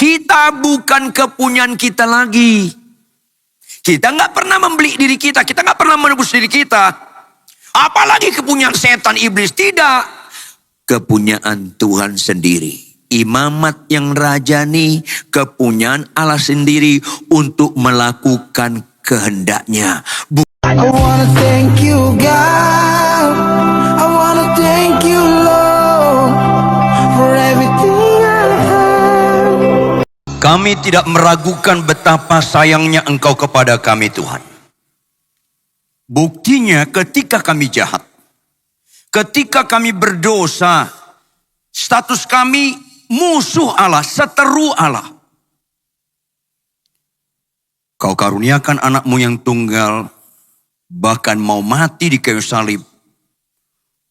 Kita bukan kepunyaan kita lagi. Kita nggak pernah membeli diri kita. Kita nggak pernah menebus diri kita. Apalagi kepunyaan setan iblis. Tidak. Kepunyaan Tuhan sendiri. Imamat yang rajani, kepunyaan Allah sendiri untuk melakukan kehendaknya. I wanna thank you, God. I wanna thank you, Lord, for everything I have. Kami tidak meragukan betapa sayangnya Engkau kepada kami, Tuhan. Buktinya ketika kami jahat, ketika kami berdosa, status kami musuh Allah, seteru Allah. Kau karuniakan anakmu yang tunggal, bahkan mau mati di kayu salib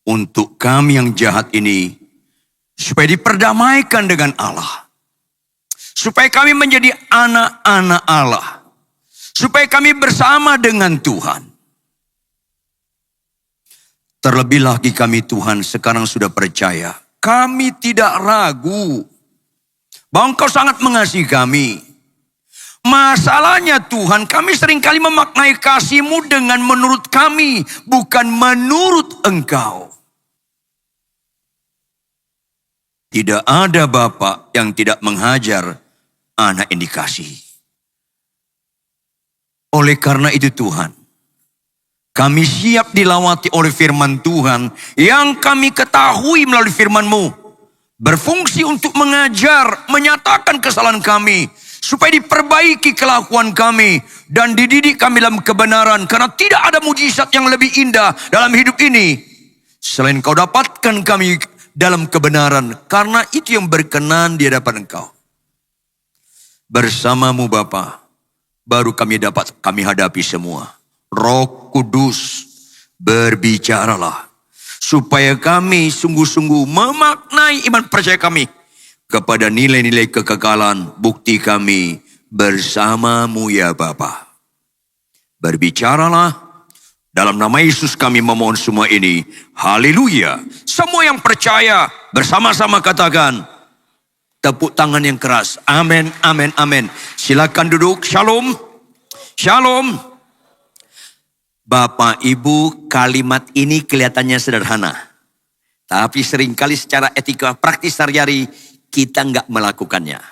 untuk kami yang jahat ini, supaya diperdamaikan dengan Allah. Supaya kami menjadi anak-anak Allah. Supaya kami bersama dengan Tuhan. Terlebih lagi kami Tuhan sekarang sudah percaya. Kami tidak ragu bahwa Engkau sangat mengasihi kami. Masalahnya Tuhan, kami seringkali memaknai kasih-Mu dengan menurut kami, bukan menurut Engkau. Tidak ada bapa yang tidak menghajar anak yang dikasihi. Oleh karena itu Tuhan, kami siap dilawati oleh firman Tuhan yang kami ketahui melalui firman-Mu. Berfungsi untuk mengajar, menyatakan kesalahan kami. Supaya diperbaiki kelakuan kami dan dididik kami dalam kebenaran. Karena tidak ada mujizat yang lebih indah dalam hidup ini selain Kau dapatkan kami dalam kebenaran. Karena itu yang berkenan di hadapan Engkau. Bersama-Mu Bapa, baru kami hadapi semua. Roh Kudus, berbicaralah. Supaya kami sungguh-sungguh memaknai iman percaya kami kepada nilai-nilai kekekalan. Bukti kami bersama-Mu ya Bapa. Berbicaralah. Dalam nama Yesus kami memohon semua ini. Haleluya. Semua yang percaya bersama-sama katakan. Tepuk tangan yang keras. Amin, amin, amin. Silakan duduk. Shalom. Shalom. Bapak, Ibu, kalimat ini kelihatannya sederhana. Tapi seringkali secara etika praktis sehari-hari kita nggak melakukannya.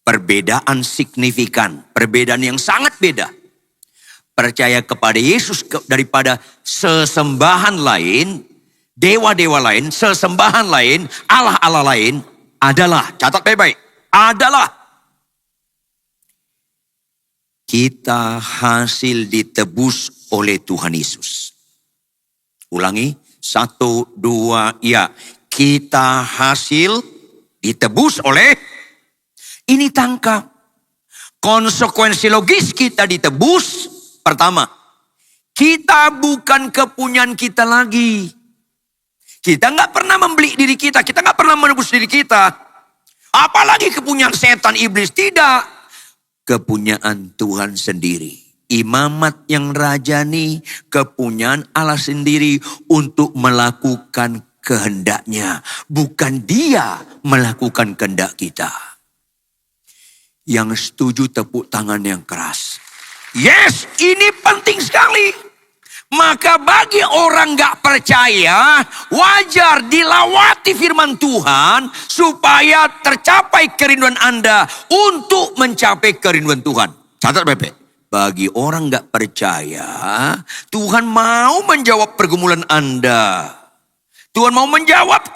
Perbedaan signifikan, perbedaan yang sangat beda. Percaya kepada Yesus daripada sesembahan lain, dewa-dewa lain, sesembahan lain, Allah-Allah lain adalah, catat baik-baik, adalah kita hasil ditebus oleh Tuhan Yesus. Ulangi, 1, 2, ya. Kita hasil ditebus oleh, ini tangkap. Konsekuensi logis kita ditebus. Pertama, kita bukan kepunyaan kita lagi. Kita nggak pernah membeli diri kita. Kita nggak pernah menebus diri kita. Apalagi kepunyaan setan iblis. Tidak. Kepunyaan Tuhan sendiri. Imamat yang rajani, kepunyaan Allah sendiri untuk melakukan kehendaknya. Bukan Dia melakukan kehendak kita. Yang setuju tepuk tangan yang keras. Yes, ini penting sekali. Maka bagi orang gak percaya, wajar dilawati firman Tuhan supaya tercapai kerinduan Anda untuk mencapai kerinduan Tuhan. Catat baik-baik. Bagi orang gak percaya, Tuhan mau menjawab pergumulan Anda. Tuhan mau menjawab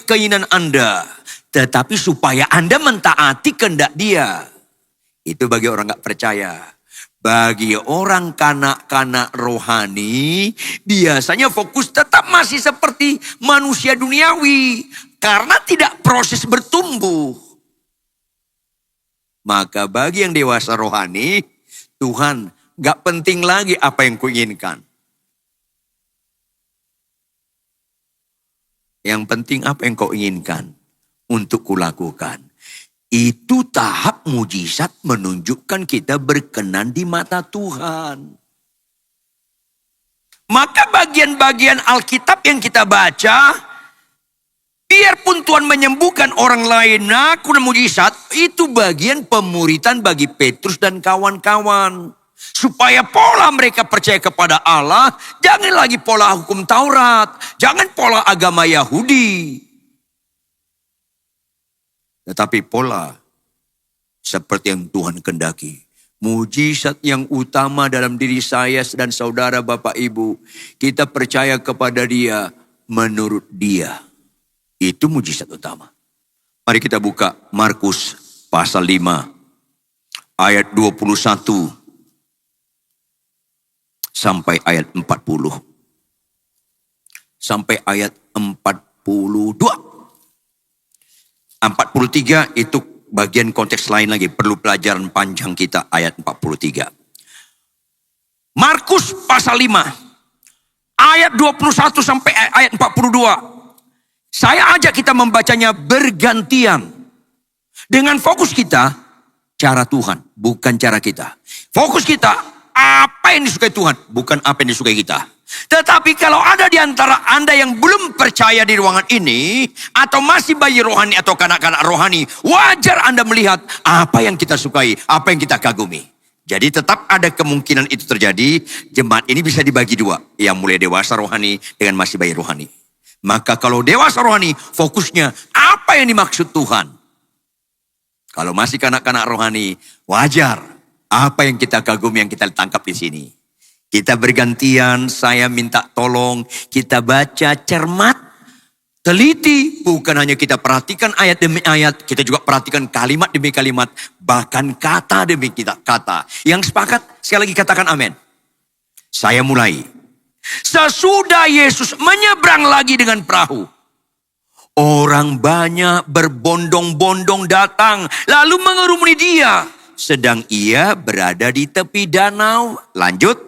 keinginan Anda. Tetapi supaya Anda mentaati kehendak Dia. Itu bagi orang gak percaya. Bagi orang kanak-kanak rohani, biasanya fokus tetap masih seperti manusia duniawi. Karena tidak proses bertumbuh. Maka bagi yang dewasa rohani, Tuhan gak penting lagi apa yang kuinginkan. Yang penting apa yang kau inginkan untuk kulakukan. Itu tahap mujizat menunjukkan kita berkenan di mata Tuhan. Maka bagian-bagian Alkitab yang kita baca, Biarpun Tuhan menyembuhkan orang lain, melakukan mujizat, itu bagian pemuritan bagi Petrus dan kawan-kawan. Supaya pola mereka percaya kepada Allah, jangan lagi pola hukum Taurat, jangan pola agama Yahudi. Tetapi pola seperti yang Tuhan kehendaki. Mujizat yang utama dalam diri saya dan saudara Bapak Ibu, kita percaya kepada Dia menurut Dia. Itu mujizat utama. Mari kita buka Markus pasal 5 ayat 21 sampai ayat 40. Sampai ayat 42. 43 itu bagian konteks lain lagi. Perlu pelajaran panjang kita ayat 43. Markus pasal 5 ayat 21 sampai ayat 42. Saya ajak kita membacanya bergantian. Dengan fokus kita, cara Tuhan, bukan cara kita. Fokus kita, apa yang disukai Tuhan, bukan apa yang disukai kita. Tetapi kalau ada di antara Anda yang belum percaya di ruangan ini, atau masih bayi rohani atau kanak-kanak rohani, wajar Anda melihat apa yang kita sukai, apa yang kita kagumi. Jadi tetap ada kemungkinan itu terjadi. Jemaat ini bisa dibagi dua, yang mulai dewasa rohani dengan masih bayi rohani. Maka kalau dewasa rohani, fokusnya apa yang dimaksud Tuhan. Kalau masih kanak-kanak rohani, wajar apa yang kita kagumi, yang kita tangkap di sini. Kita bergantian, saya minta tolong kita baca cermat, teliti. Bukan hanya kita perhatikan ayat demi ayat, kita juga perhatikan kalimat demi kalimat, bahkan kata demi kata. Yang sepakat, sekali lagi katakan amin. Saya mulai. Sesudah Yesus menyeberang lagi dengan perahu, orang banyak berbondong-bondong datang lalu mengerumuni Dia, sedang Ia berada di tepi danau. Lanjut.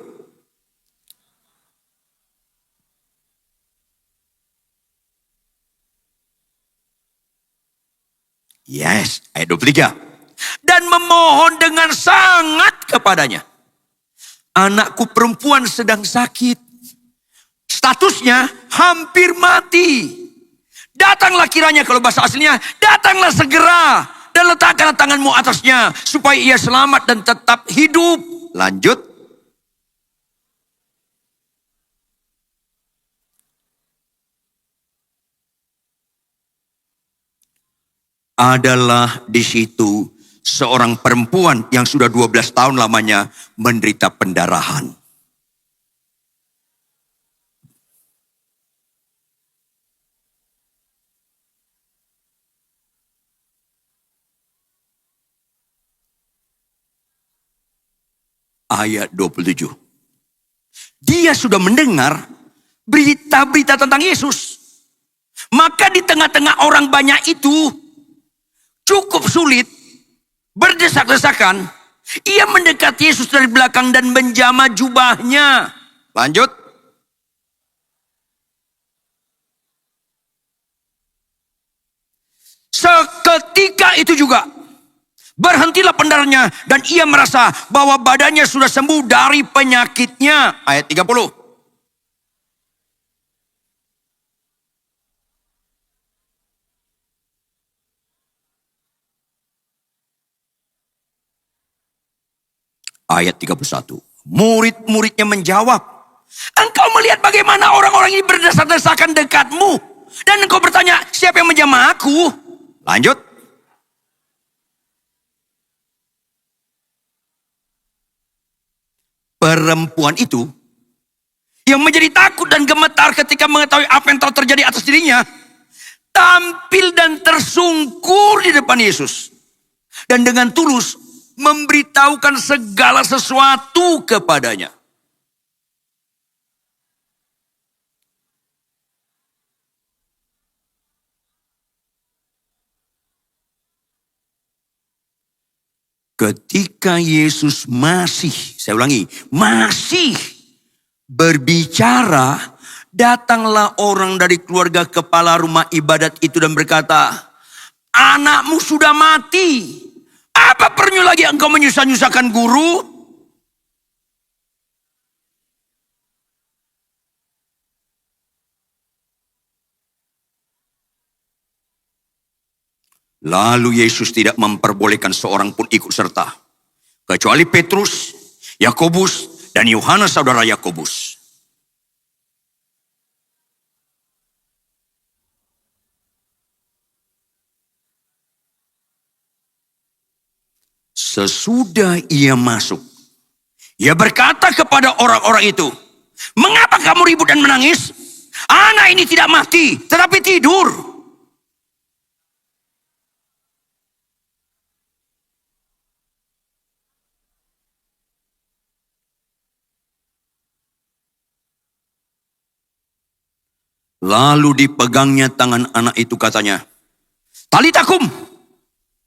Yes, ayat 23. Dan memohon dengan sangat kepadanya. Anakku perempuan sedang sakit. Statusnya hampir mati. Datanglah kiranya, kalau bahasa aslinya, datanglah segera dan letakkanlah tanganmu atasnya supaya ia selamat dan tetap hidup. Lanjut. Adalah di situ seorang perempuan yang sudah 12 tahun lamanya menderita pendarahan. Ayat 27. Dia sudah mendengar berita-berita tentang Yesus. Maka di tengah-tengah orang banyak itu, cukup sulit, berdesak-desakan, ia mendekat Yesus dari belakang dan menjamah jubahnya. Lanjut. Seketika itu juga berhentilah pendarahannya dan ia merasa bahwa badannya sudah sembuh dari penyakitnya. Ayat 30. Ayat 31. Murid-muridnya menjawab, engkau melihat bagaimana orang-orang ini berdesak-desakan dekatmu, dan engkau bertanya, siapa yang menjamah aku? Lanjut. Perempuan itu yang menjadi takut dan gemetar ketika mengetahui apa yang telah terjadi atas dirinya, tampil dan tersungkur di depan Yesus, dan dengan tulus memberitahukan segala sesuatu kepadanya. Ketika Yesus masih, saya ulangi, masih berbicara, datanglah orang dari keluarga kepala rumah ibadat itu dan berkata, anakmu sudah mati. Apa perlu lagi engkau menyusah-nyusahkan guru? Lalu Yesus tidak memperbolehkan seorang pun ikut serta, kecuali Petrus, Yakobus, dan Yohanes saudara Yakobus. Sesudah ia masuk, ia berkata kepada orang-orang itu, "Mengapa kamu ribut dan menangis? Anak ini tidak mati, tetapi tidur." Lalu dipegangnya tangan anak itu, katanya, "Talita kum,"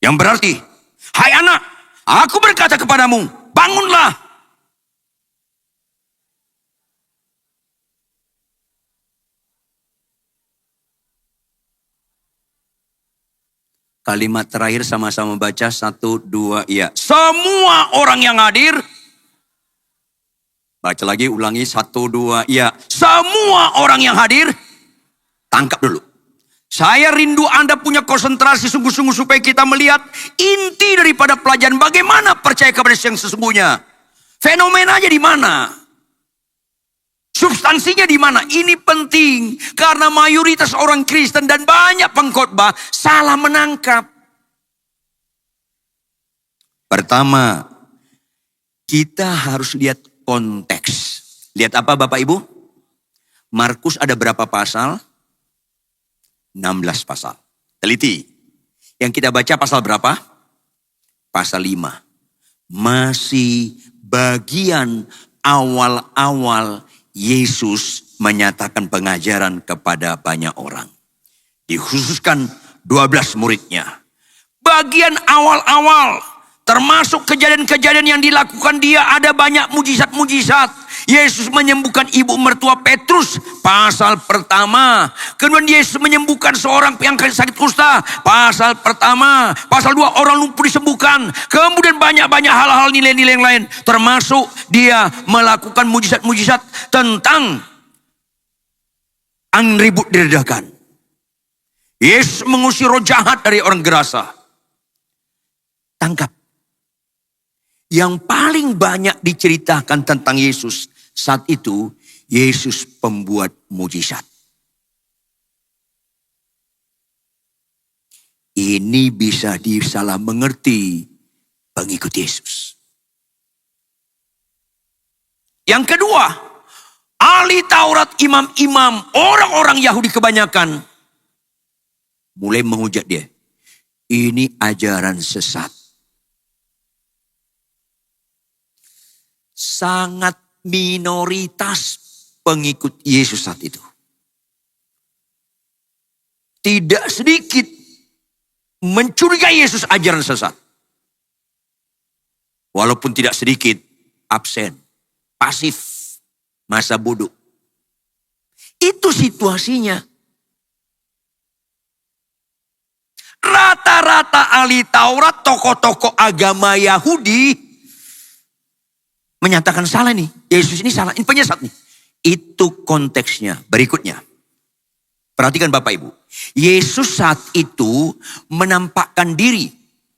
yang berarti, "Hai anak, aku berkata kepadamu, bangunlah." Kalimat terakhir sama-sama baca, 1, 2, ya. Semua orang yang hadir. Baca lagi, ulangi, 1, 2, ya. Semua orang yang hadir. Tangkap dulu. Saya rindu Anda punya konsentrasi sungguh-sungguh supaya kita melihat inti daripada pelajaran bagaimana percaya kepada yang sesungguhnya. Fenomenanya di mana? Substansinya di mana? Ini penting karena mayoritas orang Kristen dan banyak pengkhotbah salah menangkap. Pertama, kita harus lihat konteks. Lihat apa Bapak Ibu? Markus ada berapa pasal? 16 pasal. Teliti. Yang kita baca pasal berapa? Pasal 5. Masih bagian awal-awal Yesus menyatakan pengajaran kepada banyak orang. Dikhususkan 12 muridnya. Bagian awal-awal, termasuk kejadian-kejadian yang dilakukan dia, ada banyak mujizat-mujizat. Yesus menyembuhkan ibu mertua Petrus, pasal pertama. Kemudian Yesus menyembuhkan seorang yang sakit kusta, pasal pertama. Pasal 2, orang lumpuh disembuhkan. Kemudian banyak-banyak hal-hal nilai-nilai yang lain. Termasuk dia melakukan mujizat-mujizat tentang angin ribut diredakan. Yesus mengusir roh jahat dari orang gerasa. Tangkap. Yang paling banyak diceritakan tentang Yesus saat itu, Yesus pembuat mujizat. Ini bisa disalah mengerti pengikut Yesus. Yang kedua, ahli Taurat, imam-imam, orang-orang Yahudi kebanyakan mulai menghujat dia. Ini ajaran sesat. Sangat minoritas pengikut Yesus saat itu. Tidak sedikit mencurigai Yesus ajaran sesat. Walaupun tidak sedikit absen, pasif, masa bodoh. Itu situasinya. Rata-rata ahli Taurat, tokoh-tokoh agama Yahudi menyatakan salah nih. Yesus ini salah, ini penyesat nih. Itu konteksnya. Berikutnya. Perhatikan Bapak Ibu. Yesus saat itu menampakkan diri.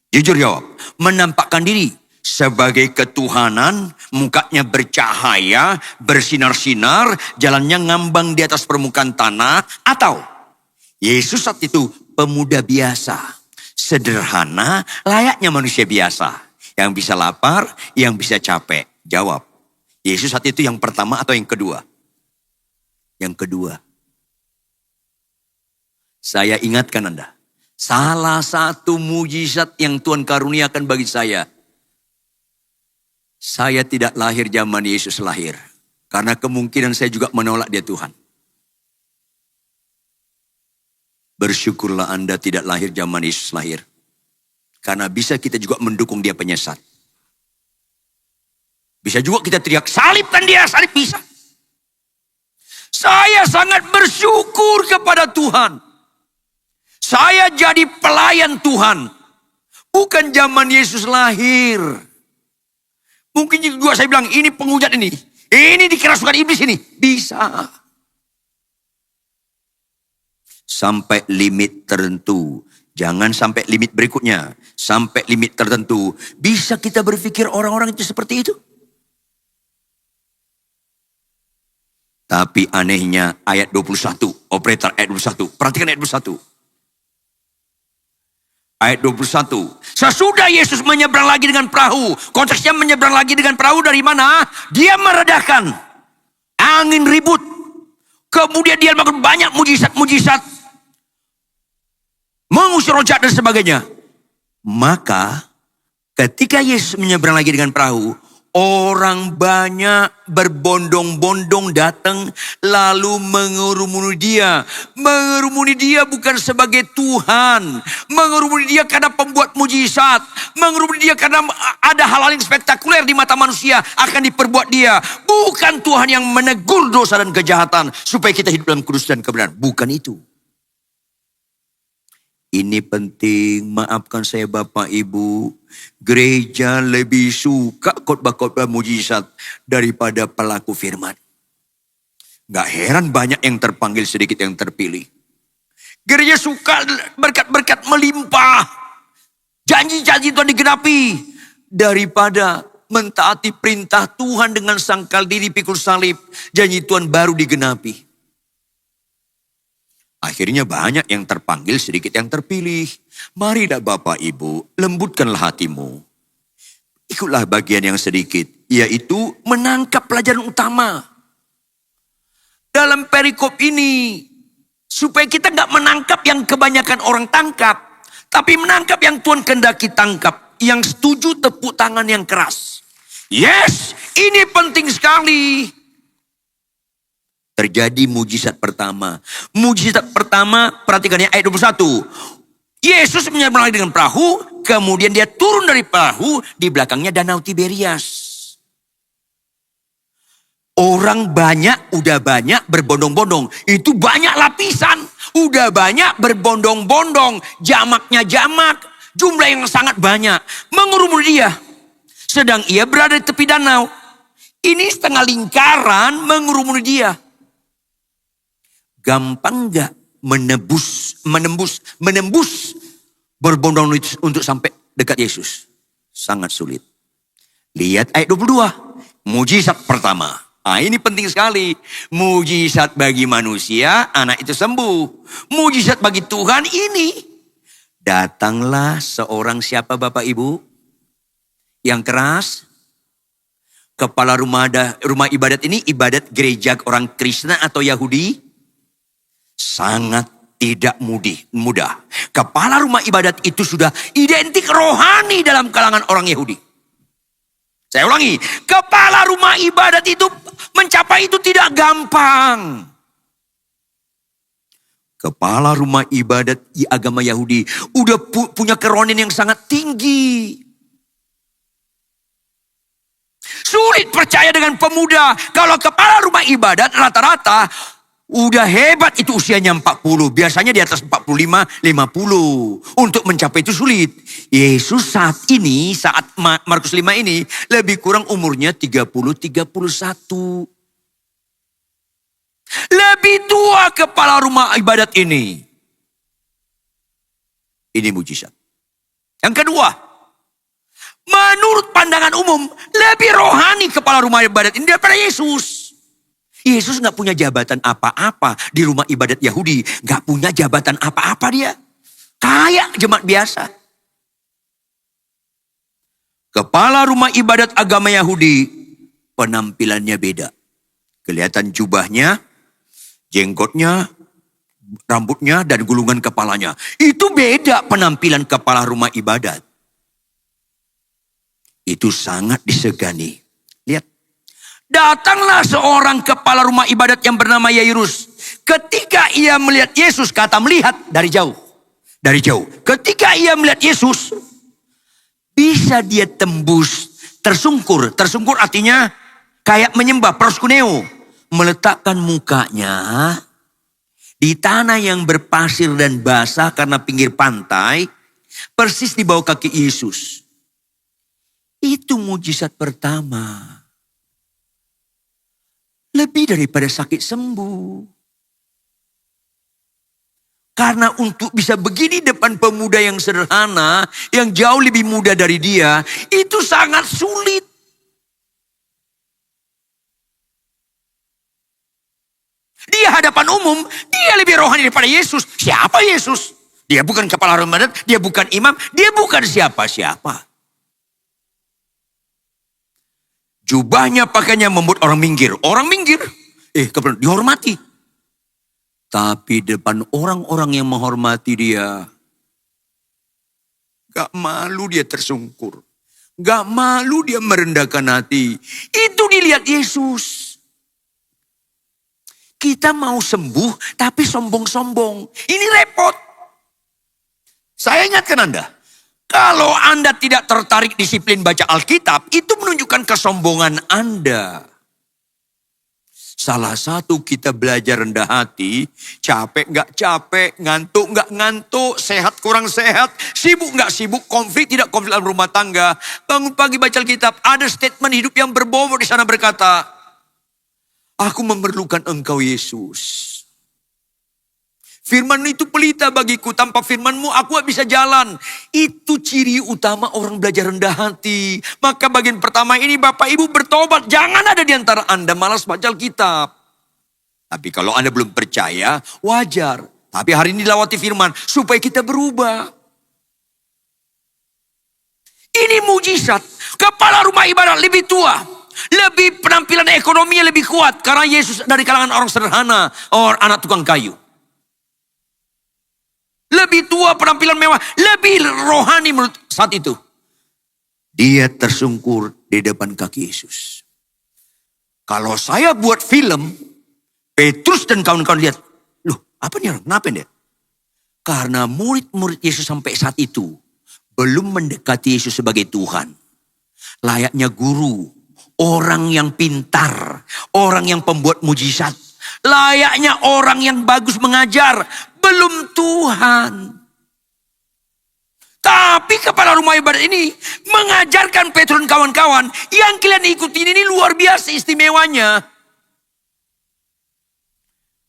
Jujur jawab. Menampakkan diri sebagai ketuhanan. Mukanya bercahaya, bersinar-sinar. Jalannya ngambang di atas permukaan tanah. Atau Yesus saat itu pemuda biasa. Sederhana, layaknya manusia biasa. Yang bisa lapar, yang bisa capek. Jawab, Yesus saat itu yang pertama atau yang kedua? Yang kedua. Saya ingatkan Anda, salah satu mujizat yang Tuhan karuniakan bagi saya tidak lahir zaman Yesus lahir. Karena kemungkinan saya juga menolak dia Tuhan. Bersyukurlah Anda tidak lahir zaman Yesus lahir. Karena bisa kita juga mendukung dia penyesat. Bisa juga kita teriak, salibkan dia, salib bisa. Saya sangat bersyukur kepada Tuhan. Saya jadi pelayan Tuhan. Bukan zaman Yesus lahir. Mungkin juga saya bilang, ini penghujat ini. Ini dikerasukan iblis ini. Bisa. Sampai limit tertentu. Jangan sampai limit berikutnya. Sampai limit tertentu. Bisa kita berpikir orang-orang itu seperti itu? Tapi anehnya ayat 21. Operator ayat 21. Perhatikan ayat 21. Ayat 21. Sesudah Yesus menyeberang lagi dengan perahu. Konteksnya menyeberang lagi dengan perahu dari mana? Dia meredakan angin ribut. Kemudian dia melakukan banyak mujizat-mujizat. Mengusir roh jahat dan sebagainya. Maka ketika Yesus menyeberang lagi dengan perahu, orang banyak berbondong-bondong datang lalu mengerumuni dia. Mengerumuni dia bukan sebagai Tuhan. Mengerumuni dia karena pembuat mujizat. Mengerumuni dia karena ada hal-hal yang spektakuler di mata manusia akan diperbuat dia. Bukan Tuhan yang menegur dosa dan kejahatan supaya kita hidup dalam kudus dan kebenaran. Bukan itu. Ini penting, maafkan saya Bapak Ibu. Gereja lebih suka khotbah-khotbah mujizat daripada pelaku firman. Gak heran banyak yang terpanggil, sedikit yang terpilih. Gereja suka berkat-berkat melimpah. Janji-janji Tuhan digenapi. Daripada mentaati perintah Tuhan dengan sangkal diri pikul salib. Janji Tuhan baru digenapi. Akhirnya banyak yang terpanggil, sedikit yang terpilih. Marilah Bapak Ibu, lembutkanlah hatimu. Ikutlah bagian yang sedikit, yaitu menangkap pelajaran utama. Dalam perikop ini, supaya kita gak menangkap yang kebanyakan orang tangkap, tapi menangkap yang Tuhan kehendaki tangkap. Yang setuju tepuk tangan yang keras. Yes, ini penting sekali. Terjadi mujizat pertama. Mujizat pertama, perhatikan ya ayat 21. Yesus menyeberang dengan perahu, kemudian dia turun dari perahu, di belakangnya danau Tiberias. Orang banyak, udah banyak berbondong-bondong. Itu banyak lapisan, udah banyak berbondong-bondong. Jamaknya jamak, jumlah yang sangat banyak. Mengurumuni dia. Sedang ia berada di tepi danau. Ini setengah lingkaran mengurumuni dia. Gampang gak menembus berbondong untuk sampai dekat Yesus? Sangat sulit. Lihat ayat 22. Mujizat pertama. Ini penting sekali. Mujizat bagi manusia, anak itu sembuh. Mujizat bagi Tuhan ini. Datanglah seorang, siapa Bapak Ibu? Yang keras. Kepala rumah ibadat ini ibadat gereja orang Kristen atau Yahudi. Sangat tidak mudah. Kepala rumah ibadat itu sudah identik rohani dalam kalangan orang Yahudi. Saya ulangi, kepala rumah ibadat itu mencapai itu tidak gampang. Kepala rumah ibadat di agama Yahudi udah punya kerohanian yang sangat tinggi. Sulit percaya dengan pemuda. Kalau kepala rumah ibadat rata-rata udah hebat, itu usianya 40. Biasanya di atas 45, 50. Untuk mencapai itu sulit. Yesus saat ini, saat Markus 5 ini, lebih kurang umurnya 30, 31. Lebih tua kepala rumah ibadat ini. Ini mujizat. Yang kedua, menurut pandangan umum, lebih rohani kepala rumah ibadat ini daripada Yesus. Yesus gak punya jabatan apa-apa di rumah ibadat Yahudi. Gak punya jabatan apa-apa dia. Kayak jemaat biasa. Kepala rumah ibadat agama Yahudi, penampilannya beda. Kelihatan jubahnya, jenggotnya, rambutnya, dan gulungan kepalanya. Itu beda penampilan kepala rumah ibadat. Itu sangat disegani. Lihat. Datanglah seorang kepala rumah ibadat yang bernama Yairus. Ketika ia melihat Yesus, kata melihat dari jauh. Dari jauh. Ketika ia melihat Yesus, bisa dia tembus, tersungkur. Tersungkur artinya kayak menyembah, proskuneo. Meletakkan mukanya di tanah yang berpasir dan basah karena pinggir pantai, persis di bawah kaki Yesus. Itu mujizat pertama. Lebih daripada sakit sembuh. Karena untuk bisa begini depan pemuda yang sederhana, yang jauh lebih muda dari dia, itu sangat sulit. Di hadapan umum, dia lebih rohani daripada Yesus. Siapa Yesus? Dia bukan kepala Ramadan, dia bukan imam, dia bukan siapa-siapa. Jubahnya pakainya membuat orang minggir. Orang minggir, dihormati. Tapi depan orang-orang yang menghormati dia, gak malu dia tersungkur. Gak malu dia merendahkan hati. Itu dilihat Yesus. Kita mau sembuh tapi sombong-sombong. Ini repot. Saya ingatkan Anda. Kalau Anda tidak tertarik disiplin baca Alkitab, itu menunjukkan kesombongan Anda. Salah satu kita belajar rendah hati, capek gak capek, ngantuk gak ngantuk, sehat kurang sehat, sibuk gak sibuk, konflik tidak konflik dalam rumah tangga. Bangun pagi baca Alkitab, ada statement hidup yang berbobot di sana berkata, aku memerlukan Engkau Yesus. Firman itu pelita bagiku, tanpa firman-Mu aku gak bisa jalan. Itu ciri utama orang belajar rendah hati. Maka bagian pertama ini Bapak Ibu bertobat. Jangan ada di antara Anda malas baca Alkitab. Tapi kalau Anda belum percaya, wajar. Tapi hari ini dilawati firman supaya kita berubah. Ini mujizat. Kepala rumah ibadat lebih tua. Lebih penampilan ekonominya lebih kuat. Karena Yesus dari kalangan orang sederhana. Orang anak tukang kayu. Lebih tua, penampilan mewah, lebih rohani menurut saat itu. Dia tersungkur di depan kaki Yesus. Kalau saya buat film, Petrus dan kawan-kawan lihat, loh apa nih orang, kenapa dia? Karena murid-murid Yesus sampai saat itu belum mendekati Yesus sebagai Tuhan. Layaknya guru, orang yang pintar, orang yang pembuat mujizat. Layaknya orang yang bagus mengajar, belum Tuhan. Tapi kepala rumah ibadat ini mengajarkan Petrus dan kawan-kawan yang kalian ikutin ini luar biasa istimewanya.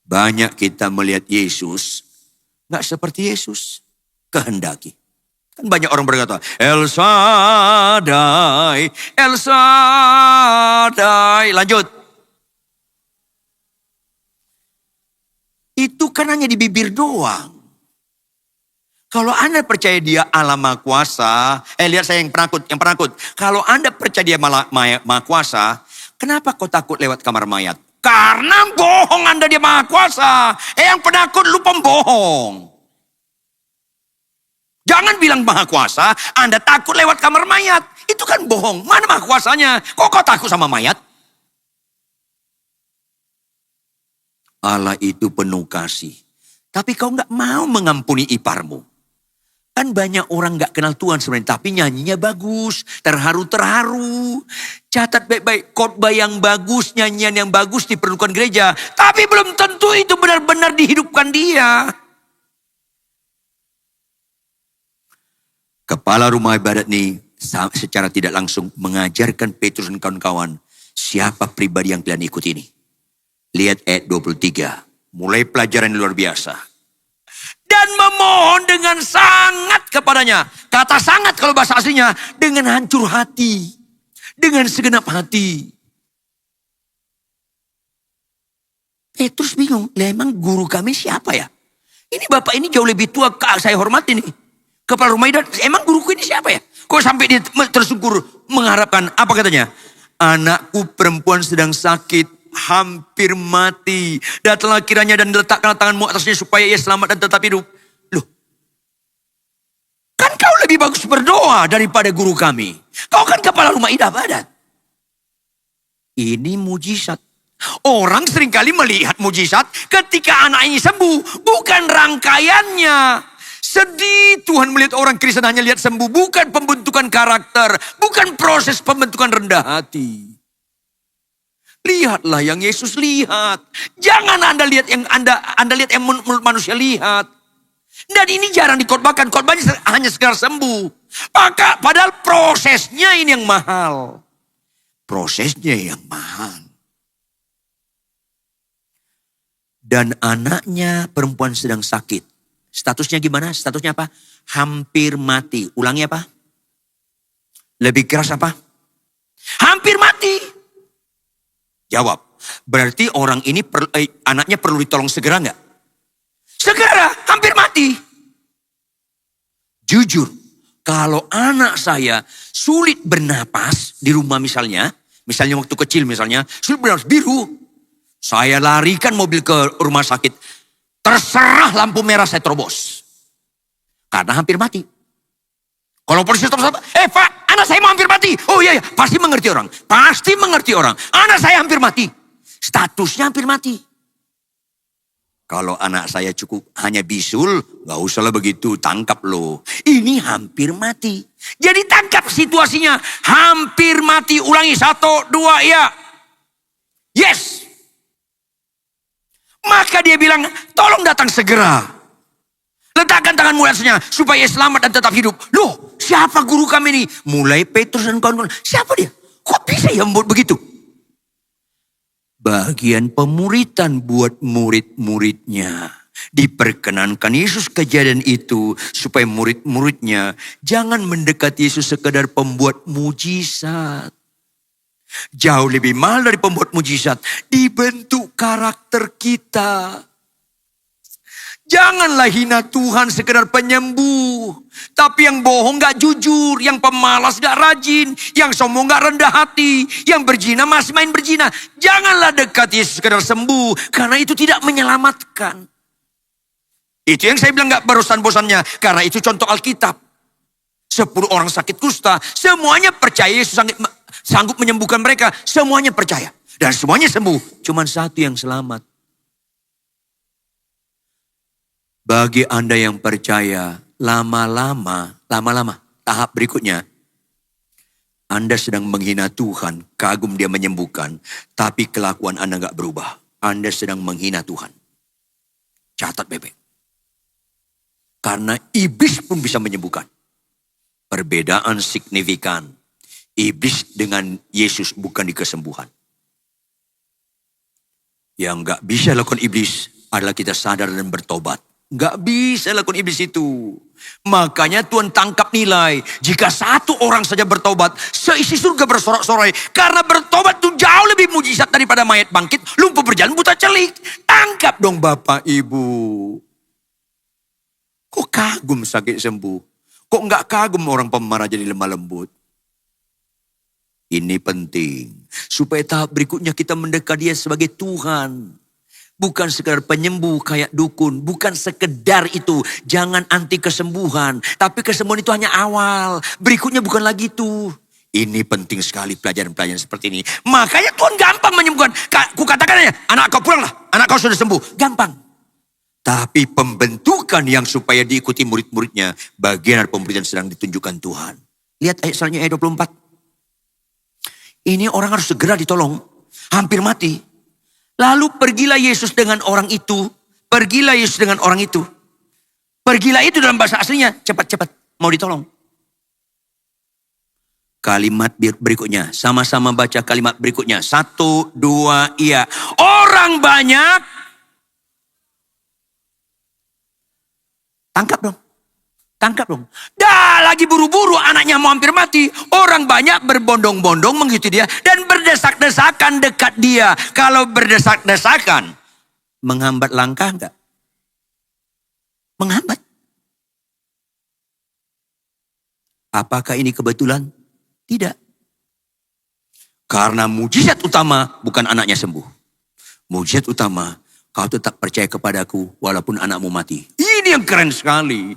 Banyak kita melihat Yesus, gak seperti Yesus kehendaki. Kan banyak orang berkata, El Shaddai, El Shaddai. Lanjut. Itu kan hanya di bibir doang. Kalau Anda percaya dia Allah Maha Kuasa, lihat saya yang penakut. Kalau Anda percaya dia Maha Kuasa, kenapa kau takut lewat kamar mayat? Karena bohong Anda dia Maha Kuasa. Yang penakut lu pembohong. Jangan bilang Maha Kuasa, Anda takut lewat kamar mayat. Itu kan bohong. Mana Maha Kuasanya? Kok kau takut sama mayat? Allah itu penuh kasih. Tapi kau gak mau mengampuni iparmu. Kan banyak orang gak kenal Tuhan sebenarnya. Tapi nyanyinya bagus. Terharu-terharu. Catat baik-baik. Khotbah yang bagus, nyanyian yang bagus diperlukan gereja. Tapi belum tentu itu benar-benar dihidupkan dia. Kepala rumah ibadat ini secara tidak langsung mengajarkan Petrus dan kawan-kawan. Siapa pribadi yang kalian ikut ini? Lihat ayat 23. Mulai pelajaran luar biasa. Dan memohon dengan sangat kepadanya. Kata sangat kalau bahasa aslinya. Dengan hancur hati. Dengan segenap hati. Petrus bingung. Lah emang guru kami siapa ya? Ini bapak ini jauh lebih tua. Saya hormati nih. Kepala rumah ibadat. Emang guruku ini siapa ya? Kok sampai dia tersungkur mengharapkan. Apa katanya? Anakku perempuan sedang sakit. Hampir mati. Datanglah kiranya dan letakkan tanganmu atasnya supaya ia selamat dan tetap hidup. Loh. Kan kau lebih bagus berdoa daripada guru kami. Kau kan kepala rumah ibadat. Ini mujizat. Orang seringkali melihat mujizat ketika anak ini sembuh. Bukan rangkaiannya. Sedih Tuhan melihat orang Kristen hanya lihat sembuh. Bukan pembentukan karakter. Bukan proses pembentukan rendah hati. Lihatlah yang Yesus lihat. Jangan Anda lihat yang Anda lihat yang menurut manusia lihat. Dan ini jarang dikhotbahkan. Khotbahnya hanya sekedar sembuh. Maka padahal prosesnya ini yang mahal. Prosesnya yang mahal. Dan anaknya perempuan sedang sakit. Statusnya gimana? Statusnya apa? Hampir mati. Ulangi apa? Lebih keras apa? Hampir mati. Jawab. Berarti orang ini anaknya perlu ditolong segera nggak? Segera, hampir mati. Jujur, kalau anak saya sulit bernapas di rumah misalnya waktu kecil misalnya, sulit bernapas biru. Saya larikan mobil ke rumah sakit. Terserah lampu merah saya terobos. Karena hampir mati. Kalau polisi terus Pak, anak saya mau hampir mati. Oh iya, pasti mengerti orang. Pasti mengerti orang. Anak saya hampir mati. Statusnya hampir mati. Kalau anak saya cukup hanya bisul, gak usah lah begitu, tangkap loh. Ini hampir mati. Jadi tangkap situasinya. Hampir mati, ulangi 1, 2, ya. Yes. Maka dia bilang, tolong datang segera. Letakkan tanganmu atasnya supaya selamat dan tetap hidup. Loh, siapa guru kami ini? Mulai Petrus dan kawan-kawan. Siapa dia? Kok bisa ya membuat begitu? Bagian pemuritan buat murid-muridnya. Diperkenankan Yesus kejadian itu supaya murid-muridnya jangan mendekat Yesus sekedar pembuat mujizat. Jauh lebih mahal dari pembuat mujizat, dibentuk karakter kita. Janganlah hina Tuhan sekedar penyembuh. Tapi yang bohong gak jujur, yang pemalas gak rajin, yang sombong gak rendah hati, yang berzina masih main berzina. Janganlah dekat Yesus sekedar sembuh, karena itu tidak menyelamatkan. Itu yang saya bilang gak bosan-bosannya, karena itu contoh Alkitab. 10 orang sakit kusta, semuanya percaya Yesus sanggup menyembuhkan mereka. Semuanya percaya. Dan semuanya sembuh. Cuman satu yang selamat. Bagi Anda yang percaya, lama-lama, tahap berikutnya. Anda sedang menghina Tuhan, kagum dia menyembuhkan. Tapi kelakuan Anda gak berubah. Anda sedang menghina Tuhan. Catat bebek. Karena iblis pun bisa menyembuhkan. Perbedaan signifikan. Iblis dengan Yesus bukan di kesembuhan. Yang gak bisa lakukan iblis adalah kita sadar dan bertobat. Gak bisa lakukan iblis itu. Makanya Tuhan tangkap nilai. Jika satu orang saja bertobat, seisi surga bersorak-sorai. Karena bertobat itu jauh lebih mujizat daripada mayat bangkit, lumpuh berjalan, buta celik. Tangkap dong Bapak Ibu. Kok kagum sakit sembuh? Kok gak kagum orang pemarah jadi lemah lembut? Ini penting. Supaya tahap berikutnya kita mendekat dia sebagai Tuhan. Bukan sekedar penyembuh kayak dukun. Bukan sekedar itu. Jangan anti kesembuhan. Tapi kesembuhan itu hanya awal. Berikutnya bukan lagi itu. Ini penting sekali pelajaran-pelajaran seperti ini. Makanya Tuhan gampang menyembuhkan. Ku katakan aja, anak kau pulanglah. Anak kau sudah sembuh. Gampang. Tapi pembentukan yang supaya diikuti murid-muridnya. Bagian dari pemberitaan sedang ditunjukkan Tuhan. Lihat ayat selanjutnya ayat 24. Ini orang harus segera ditolong. Hampir mati. Lalu pergilah Yesus dengan orang itu. Pergilah Yesus dengan orang itu. Pergilah itu dalam bahasa aslinya. Cepat-cepat. Mau ditolong. Kalimat berikutnya. Sama-sama baca kalimat berikutnya. 1, 2, iya. Orang banyak. Tangkap dong. Tangkap dong. Dah lagi buru-buru anaknya mau hampir mati. Orang banyak berbondong-bondong mengikuti dia. Dan berdesak-desakan dekat dia. Kalau berdesak-desakan. Menghambat langkah enggak? Menghambat. Apakah ini kebetulan? Tidak. Karena mujizat utama bukan anaknya sembuh. Mujizat utama, kau tetap percaya kepadaku walaupun anakmu mati. Ini yang keren sekali.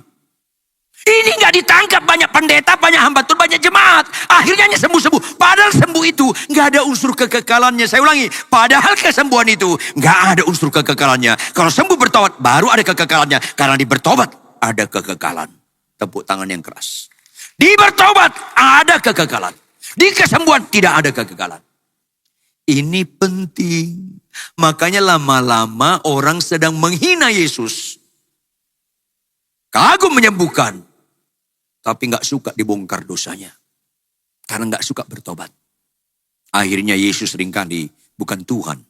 Ini gak ditangkap banyak pendeta, banyak hamba Tuhan, banyak jemaat. Akhirnya hanya sembuh-sembuh. Padahal sembuh itu gak ada unsur kekekalannya. Saya ulangi, padahal kesembuhan itu gak ada unsur kekekalannya. Kalau sembuh bertobat, baru ada kekekalannya. Karena di bertobat ada kekekalan. Tepuk tangan yang keras. Di bertobat ada kekekalan. Di kesembuhan tidak ada kekekalan. Ini penting. Makanya lama-lama orang sedang menghina Yesus. Kagum menyembuhkan. Tapi gak suka dibongkar dosanya. Karena gak suka bertobat. Akhirnya Yesus seringkali bukan Tuhan.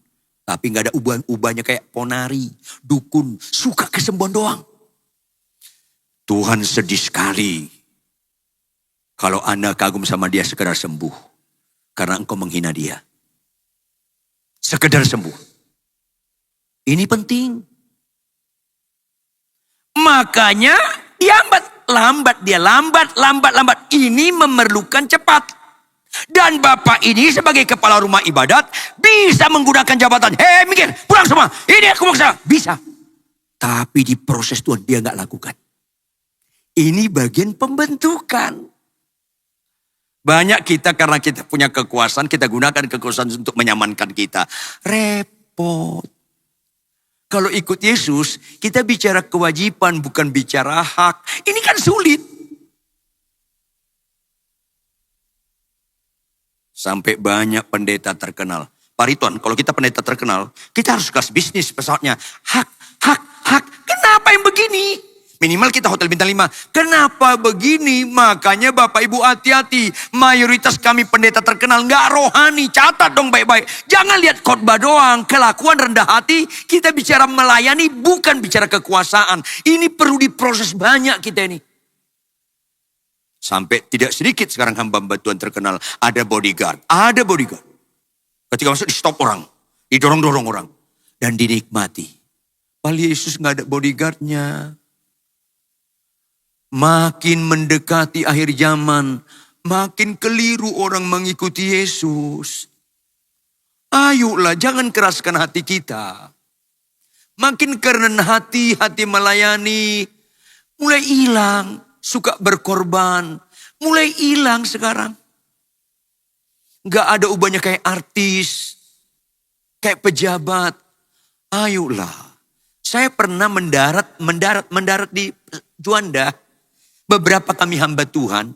Tapi gak ada ubahnya kayak ponari, dukun, suka kesembuhan doang. Tuhan sedih sekali kalau Anda kagum sama dia sekedar sembuh. Karena engkau menghina dia. Sekedar sembuh. Ini penting. Makanya dia lambat. Ini memerlukan cepat. Dan Bapak ini sebagai kepala rumah ibadat bisa menggunakan jabatan. Hei mikir, pulang semua. Ini aku mau kesana. Bisa. Tapi di proses Tuhan dia gak lakukan. Ini bagian pembentukan. Banyak kita karena kita punya kekuasaan, kita gunakan kekuasaan untuk menyamankan kita. Repot. Kalau ikut Yesus, kita bicara kewajiban bukan bicara hak. Ini kan sulit. Sampai banyak pendeta terkenal. Pak Ridwan, kalau kita pendeta terkenal, kita harus kelas bisnis pesawatnya. Hak. Kenapa yang begini? Minimal kita hotel bintang 5. Kenapa begini? Makanya Bapak Ibu hati-hati. Mayoritas kami pendeta terkenal gak rohani. Catat dong baik-baik. Jangan lihat khotbah doang. Kelakuan rendah hati. Kita bicara melayani bukan bicara kekuasaan. Ini perlu diproses banyak kita ini. Sampai tidak sedikit sekarang hamba-hamba Tuhan terkenal. Ada bodyguard. Ketika masuk di stop orang. Didorong-dorong orang. Dan dinikmati. Pak Yesus gak ada bodyguardnya. Makin mendekati akhir zaman. Makin keliru orang mengikuti Yesus. Ayolah jangan keraskan hati kita. Makin kerenah hati melayani. Mulai hilang. Suka berkorban. Mulai hilang sekarang. Gak ada ubahnya kayak artis. Kayak pejabat. Ayolah. Saya pernah mendarat di Juanda. Beberapa kami hamba Tuhan.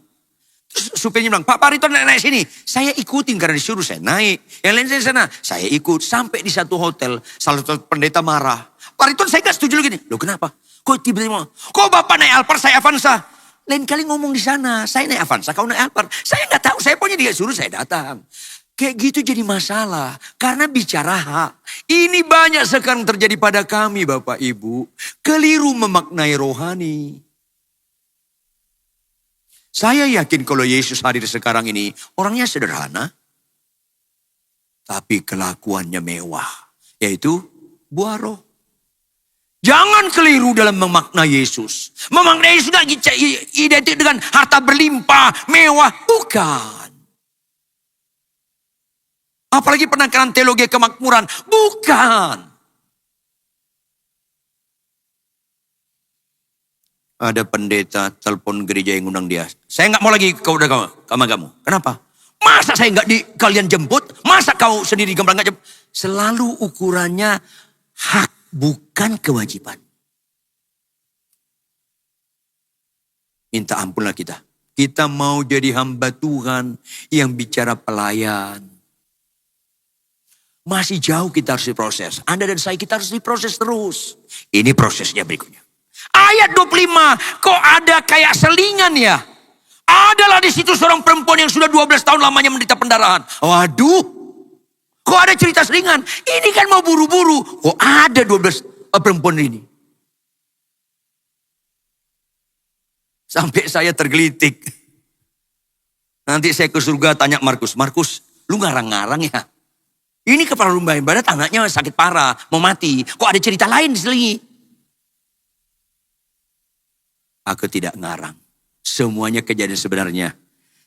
Terus supirnya bilang, Pak Pariton naik sini. Saya ikutin karena disuruh saya naik. Yang lain saya sana. Saya ikut sampai di satu hotel. Salah satu pendeta marah. Pariton saya gak setuju lagi nih. Loh kenapa? Kok tiba-tiba, kok Bapak naik Alphard saya Avanza? Lain kali ngomong di sana, saya naik Avanza, kau naik Alphard. Saya nggak tahu, saya pokoknya dia suruh saya datang. Kayak gitu jadi masalah, karena bicara hak. Ini banyak sekarang terjadi pada kami Bapak Ibu. Keliru memaknai rohani. Saya yakin kalau Yesus hadir sekarang ini, orangnya sederhana. Tapi kelakuannya mewah, yaitu buah roh. Jangan keliru dalam memaknai Yesus. Memaknai Yesus gak identik dengan harta berlimpah, mewah. Bukan. Apalagi penekanan teologi kemakmuran. Bukan. Ada pendeta telepon gereja yang undang dia. Saya gak mau lagi sama kamu. Kenapa? Masa saya gak kalian jemput? Masa kau sendiri gak jemput? Selalu ukurannya hak. Bukan kewajiban. Minta ampunlah kita. Kita mau jadi hamba Tuhan yang bicara pelayan. Masih jauh kita harus diproses. Anda dan saya kita harus diproses terus. Ini prosesnya berikutnya. Ayat 25. Kok ada kayak selingan ya? Adalah di situ seorang perempuan yang sudah 12 tahun lamanya menderita pendarahan. Waduh. Kok ada cerita selingan? Ini kan mau buru-buru. Kok ada 12 perempuan ini? Sampai saya tergelitik. Nanti saya ke surga tanya Markus. Markus, lu ngarang-ngarang ya? Ini kepala rumah ibadat anaknya sakit parah. Mau mati. Kok ada cerita lain di sini? Aku tidak ngarang. Semuanya kejadian sebenarnya.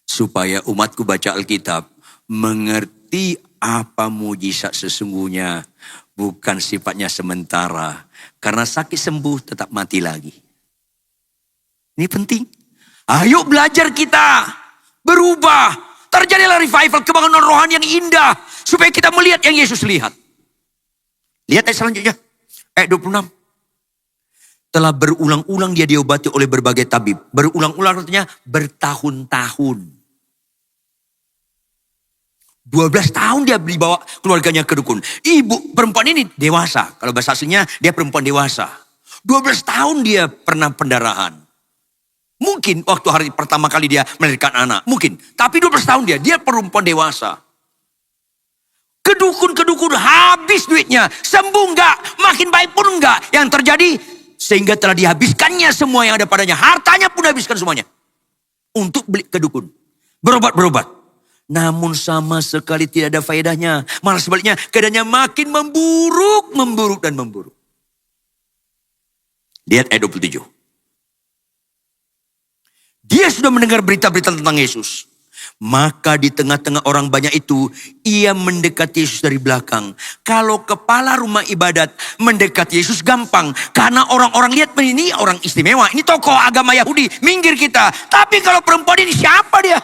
Supaya umatku baca Alkitab. Mengerti apa mujizat sesungguhnya bukan sifatnya sementara. Karena sakit sembuh tetap mati lagi. Ini penting. Ayo belajar kita. Berubah. Terjadilah revival kebangunan rohani yang indah. Supaya kita melihat yang Yesus lihat. Lihat ayat selanjutnya. Ayat 26. Telah berulang-ulang dia diobati oleh berbagai tabib. Berulang-ulang artinya bertahun-tahun. 12 tahun dia dibawa keluarganya ke dukun. Ibu perempuan ini dewasa. Kalau bahasa aslinya dia perempuan dewasa. 12 tahun dia pernah pendarahan. Mungkin waktu hari pertama kali dia melahirkan anak. Mungkin. Tapi 12 tahun dia perempuan dewasa. Kedukun habis duitnya. Sembuh enggak. Makin baik pun enggak. Yang terjadi Sehingga telah dihabiskannya semua yang ada padanya. Hartanya pun habiskan semuanya. Untuk beli ke dukun. Berobat-berobat. Namun sama sekali tidak ada faedahnya. Malah sebaliknya keadaannya makin memburuk dan memburuk. Lihat ayat 27. Dia sudah mendengar berita-berita tentang Yesus. Maka di tengah-tengah orang banyak itu, ia mendekati Yesus dari belakang. Kalau kepala rumah ibadat mendekati Yesus gampang. Karena orang-orang lihat ini orang istimewa. Ini tokoh agama Yahudi, minggir kita. Tapi kalau perempuan ini siapa dia?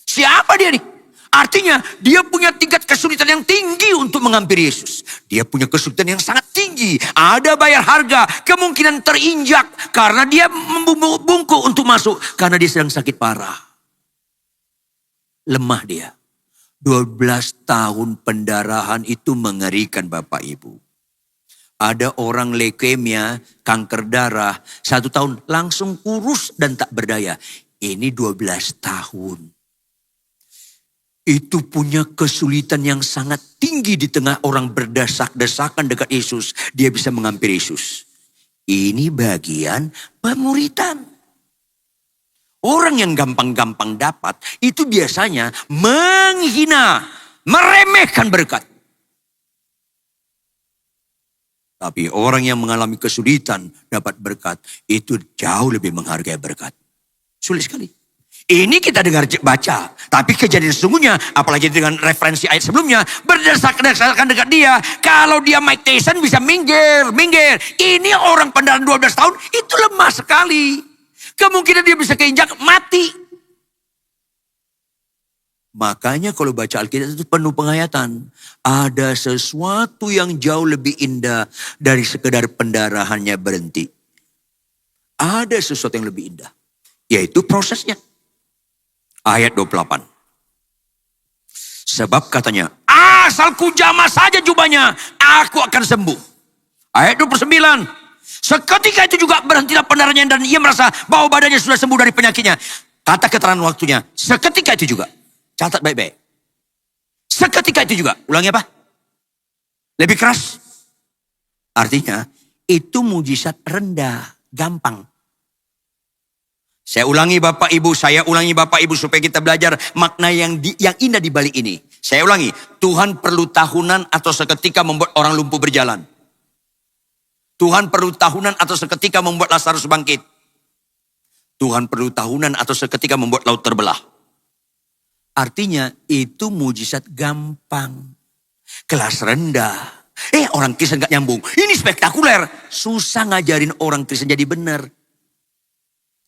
Siapa dia nih? Artinya dia punya tingkat kesulitan yang tinggi untuk menghampiri Yesus. Dia punya kesulitan yang sangat tinggi. Ada bayar harga, kemungkinan terinjak. Karena dia membungkuk untuk masuk. Karena dia sedang sakit parah. Lemah dia. 12 tahun pendarahan itu mengerikan Bapak Ibu. Ada orang leukemia, kanker darah. 1 tahun langsung kurus dan tak berdaya. Ini 12 tahun. Itu punya kesulitan yang sangat tinggi di tengah orang berdesak-desakan dekat Yesus. Dia bisa menghampiri Yesus. Ini bagian pemuritan. Orang yang gampang-gampang dapat itu biasanya menghina, meremehkan berkat. Tapi orang yang mengalami kesulitan dapat berkat itu jauh lebih menghargai berkat. Sulit sekali. Ini kita dengar baca. Tapi kejadian sesungguhnya, apalagi dengan referensi ayat sebelumnya, berdasarkan dekat dia. Kalau dia Mike Tyson bisa minggir. Ini orang pendarahan 12 tahun, itu lemah sekali. Kemungkinan dia bisa keinjak mati. Makanya kalau baca Alkitab itu penuh penghayatan. Ada sesuatu yang jauh lebih indah dari sekedar pendarahannya berhenti. Ada sesuatu yang lebih indah. Yaitu prosesnya. Ayat 28. Sebab katanya, asal ku jamah saja jubahnya, aku akan sembuh. Ayat 29. Seketika itu juga berhentilah pendarahannya dan ia merasa bahwa badannya sudah sembuh dari penyakitnya. Kata keterangan waktunya, seketika itu juga. Catat baik-baik. Seketika itu juga. Ulangi apa? Lebih keras. Artinya, itu mujizat rendah, gampang. Saya ulangi Bapak Ibu supaya kita belajar makna yang indah di balik ini. Saya ulangi, Tuhan perlu tahunan atau seketika membuat orang lumpuh berjalan. Tuhan perlu tahunan atau seketika membuat Lazarus bangkit. Tuhan perlu tahunan atau seketika membuat laut terbelah. Artinya itu mujizat gampang. Kelas rendah. Orang Kristen gak nyambung. Ini spektakuler. Susah ngajarin orang Kristen jadi benar.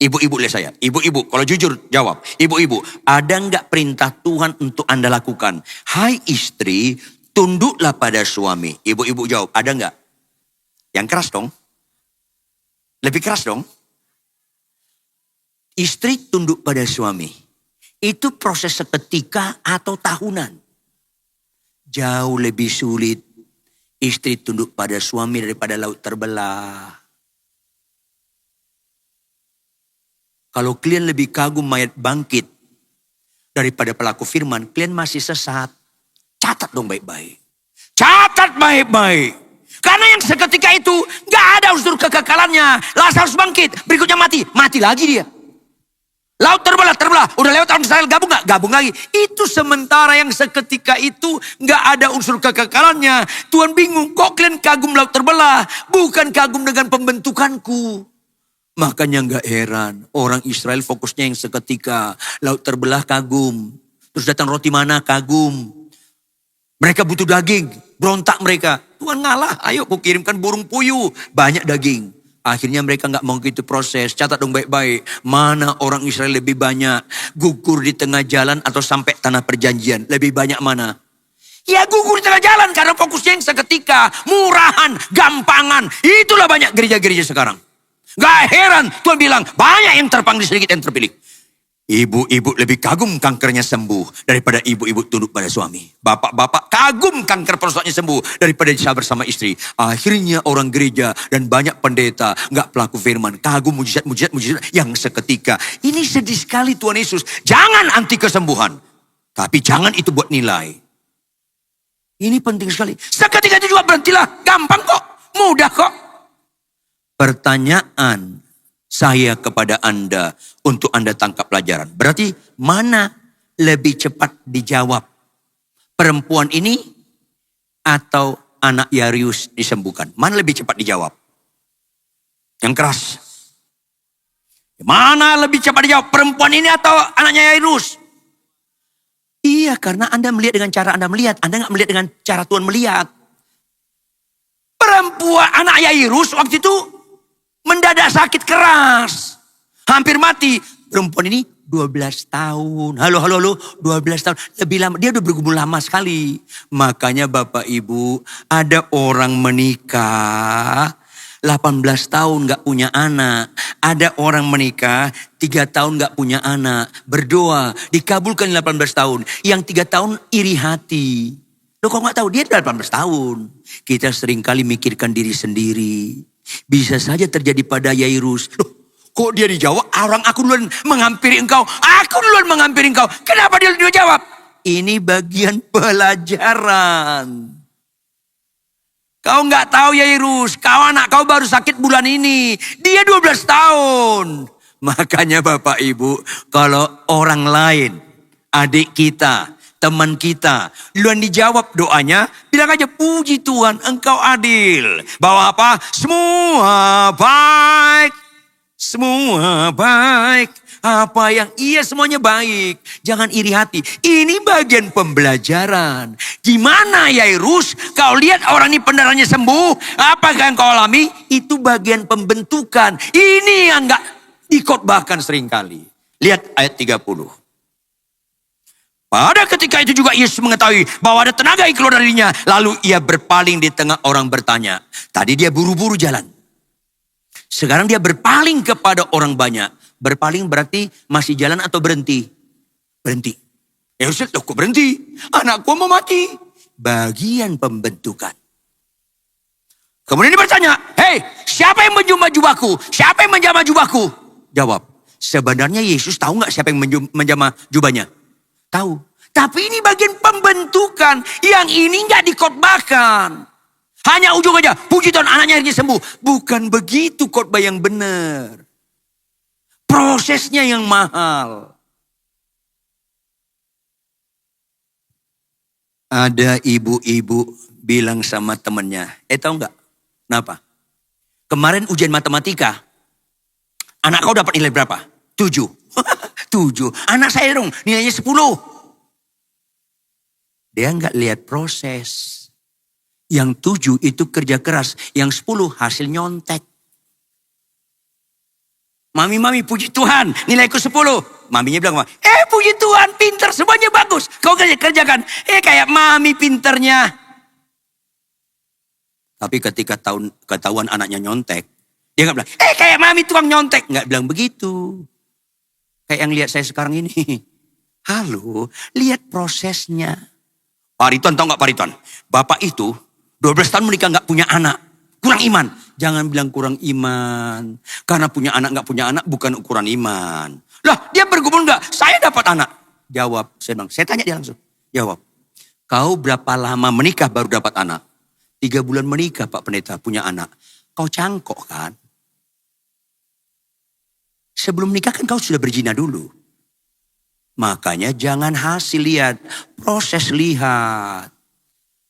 Ibu-ibu lihat saya. Ibu-ibu, kalau jujur jawab. Ibu-ibu, ada nggak perintah Tuhan untuk Anda lakukan? Hai istri, tunduklah pada suami. Ibu-ibu jawab, ada nggak? Yang keras dong. Lebih keras dong. Istri tunduk pada suami. Itu proses seketika atau tahunan. Jauh lebih sulit istri tunduk pada suami daripada laut terbelah. Kalau kalian lebih kagum mayat bangkit daripada pelaku firman, kalian masih sesat. Catat dong baik-baik. Catat baik-baik. Karena yang seketika itu gak ada unsur kekekalannya. Lazarus bangkit, berikutnya mati. Mati lagi dia. Laut terbelah. Udah lewat tahun Israel, gabung gak? Gabung lagi. Itu sementara yang seketika itu gak ada unsur kekekalannya. Tuhan bingung, kok kalian kagum laut terbelah? Bukan kagum dengan pembentukanku. Makanya gak heran orang Israel fokusnya yang seketika. Laut terbelah kagum. Terus datang roti mana kagum. Mereka butuh daging. Berontak mereka. Tuhan ngalah. Ayo ku kirimkan burung puyuh. Banyak daging. Akhirnya mereka gak mau gitu proses. Catat dong baik-baik. Mana orang Israel lebih banyak. Gugur di tengah jalan atau sampai tanah perjanjian. Lebih banyak mana? Ya gugur di tengah jalan. Karena fokusnya yang seketika. Murahan. Gampangan. Itulah banyak gereja-gereja sekarang. Gak heran Tuhan bilang banyak yang terpanggil sedikit yang terpilih. Ibu-ibu lebih kagum kankernya sembuh daripada ibu-ibu tunduk pada suami. Bapak-bapak kagum kanker prostatnya sembuh daripada bisa bersama istri. Akhirnya orang gereja dan banyak pendeta gak pelaku firman kagum mujizat yang seketika. Ini sedih sekali Tuhan Yesus. Jangan anti kesembuhan. Tapi jangan itu buat nilai. Ini penting sekali. Seketika itu juga berhentilah. Gampang kok. Mudah kok. Pertanyaan saya kepada Anda untuk Anda tangkap pelajaran. Berarti mana lebih cepat dijawab? Perempuan ini atau anak Yairus disembuhkan? Mana lebih cepat dijawab? Yang keras. Mana lebih cepat dijawab? Perempuan ini atau anaknya Yairus? Iya, karena Anda melihat dengan cara Anda melihat. Anda nggak melihat dengan cara Tuhan melihat. Perempuan anak Yairus waktu itu mendadak sakit keras. Hampir mati. Perempuan ini 12 tahun. Halo, 12 tahun. Lebih lama. Dia udah bergumul lama sekali. Makanya Bapak Ibu, ada orang menikah 18 tahun gak punya anak. Ada orang menikah 3 tahun gak punya anak. Berdoa, dikabulkan 18 tahun. Yang 3 tahun iri hati. Loh kok gak tahu? Dia 18 tahun. Kita seringkali mikirkan diri sendiri. Bisa saja terjadi pada Yairus. Loh, kok dia dijawab? Orang aku duluan menghampiri engkau. Aku duluan menghampiri engkau. Kenapa dia jawab? Ini bagian pelajaran. Kau nggak tahu Yairus, kau anak kau baru sakit bulan ini. Dia 12 tahun. Makanya Bapak Ibu, kalau orang lain, adik kita, teman kita, duluan dijawab doanya, bilang aja puji Tuhan engkau adil. Bahwa apa? Semua baik. Semua baik. Apa yang iya semuanya baik. Jangan iri hati. Ini bagian pembelajaran. Gimana Yairus? Kau lihat orang ini pendarahnya sembuh. Apakah yang kau alami? Itu bagian pembentukan. Ini yang gak dikotbahkan seringkali. Lihat ayat 30. Pada ketika itu juga Yesus mengetahui bahwa ada tenaga yang keluar darinya. Lalu ia berpaling di tengah orang bertanya. Tadi dia buru-buru jalan. Sekarang dia berpaling kepada orang banyak. Berpaling berarti masih jalan atau berhenti? Berhenti. Ya Ustaz, kok berhenti? Anakku mau mati. Bagian pembentukan. Kemudian dia bertanya, hei, siapa yang menjamah jubahku? Siapa yang menjamah jubahku? Jawab, sebenarnya Yesus tahu gak siapa yang menjamah jubahnya? Tahu. Tapi ini bagian pembentukan. Yang ini gak dikotbahkan. Hanya ujung aja, puji Tuhan anaknya akhirnya sembuh. Bukan begitu khotbah yang benar. Prosesnya yang mahal. Ada ibu-ibu bilang sama temennya, tahu nggak? Kenapa? Kemarin ujian matematika, anak kau dapat nilai berapa? 7. 7. Anak saya dong nilainya 10. Dia nggak lihat proses. Yang 7 itu kerja keras, yang 10 hasil nyontek. Mami, puji Tuhan, nilaiku 10. Maminya bilang, puji Tuhan, pinter, semuanya bagus. Kau kerjakan, kayak mami pinternya. Tapi ketika ketahuan anaknya nyontek, dia gak bilang, kayak mami tukang nyontek. Gak bilang begitu. Kayak yang lihat saya sekarang ini. Halo, lihat prosesnya. Pak Rituan, tahu gak Pak Rituan? Bapak itu 12 tahun menikah gak punya anak. Kurang iman. Jangan bilang kurang iman. Karena punya anak gak punya anak bukan ukuran iman. Lah dia bergumul gak? Saya dapat anak. Jawab. Saya tanya dia langsung. Jawab. Kau berapa lama menikah baru dapat anak? 3 bulan menikah Pak Pendeta punya anak. Kau cangkok kan? Sebelum menikah kan kau sudah berzina dulu. Makanya jangan hasil lihat. Proses lihat.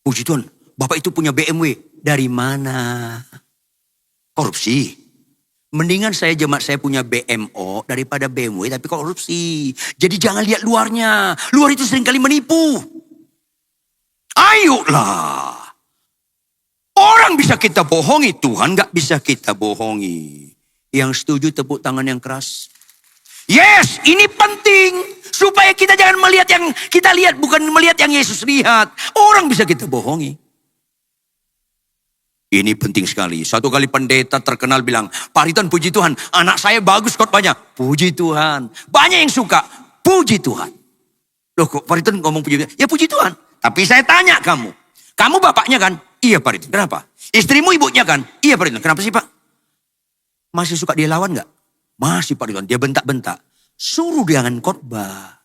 Puji Tuhan. Bapak itu punya BMW. Dari mana? Korupsi. Mendingan saya punya BMO daripada BMW tapi korupsi. Jadi jangan lihat luarnya. Luar itu seringkali menipu. Ayolah. Orang bisa kita bohongi, Tuhan gak bisa kita bohongi. Yang setuju tepuk tangan yang keras. Yes, ini penting. Supaya kita jangan melihat yang kita lihat, bukan melihat yang Yesus lihat. Orang bisa kita bohongi. Ini penting sekali. Satu kali pendeta terkenal bilang, Pak Rituan puji Tuhan, anak saya bagus khotbahnya. Puji Tuhan. Banyak yang suka. Puji Tuhan. Loh kok Pak Rituan ngomong puji Tuhan? Ya puji Tuhan. Tapi saya tanya kamu. Kamu bapaknya kan? Iya Pak Rituan. Kenapa? Istrimu ibunya kan? Iya Pak Rituan. Kenapa sih Pak? Masih suka dia lawan gak? Masih Pak Rituan. Dia bentak-bentak. Suruh dia dengan khotbah.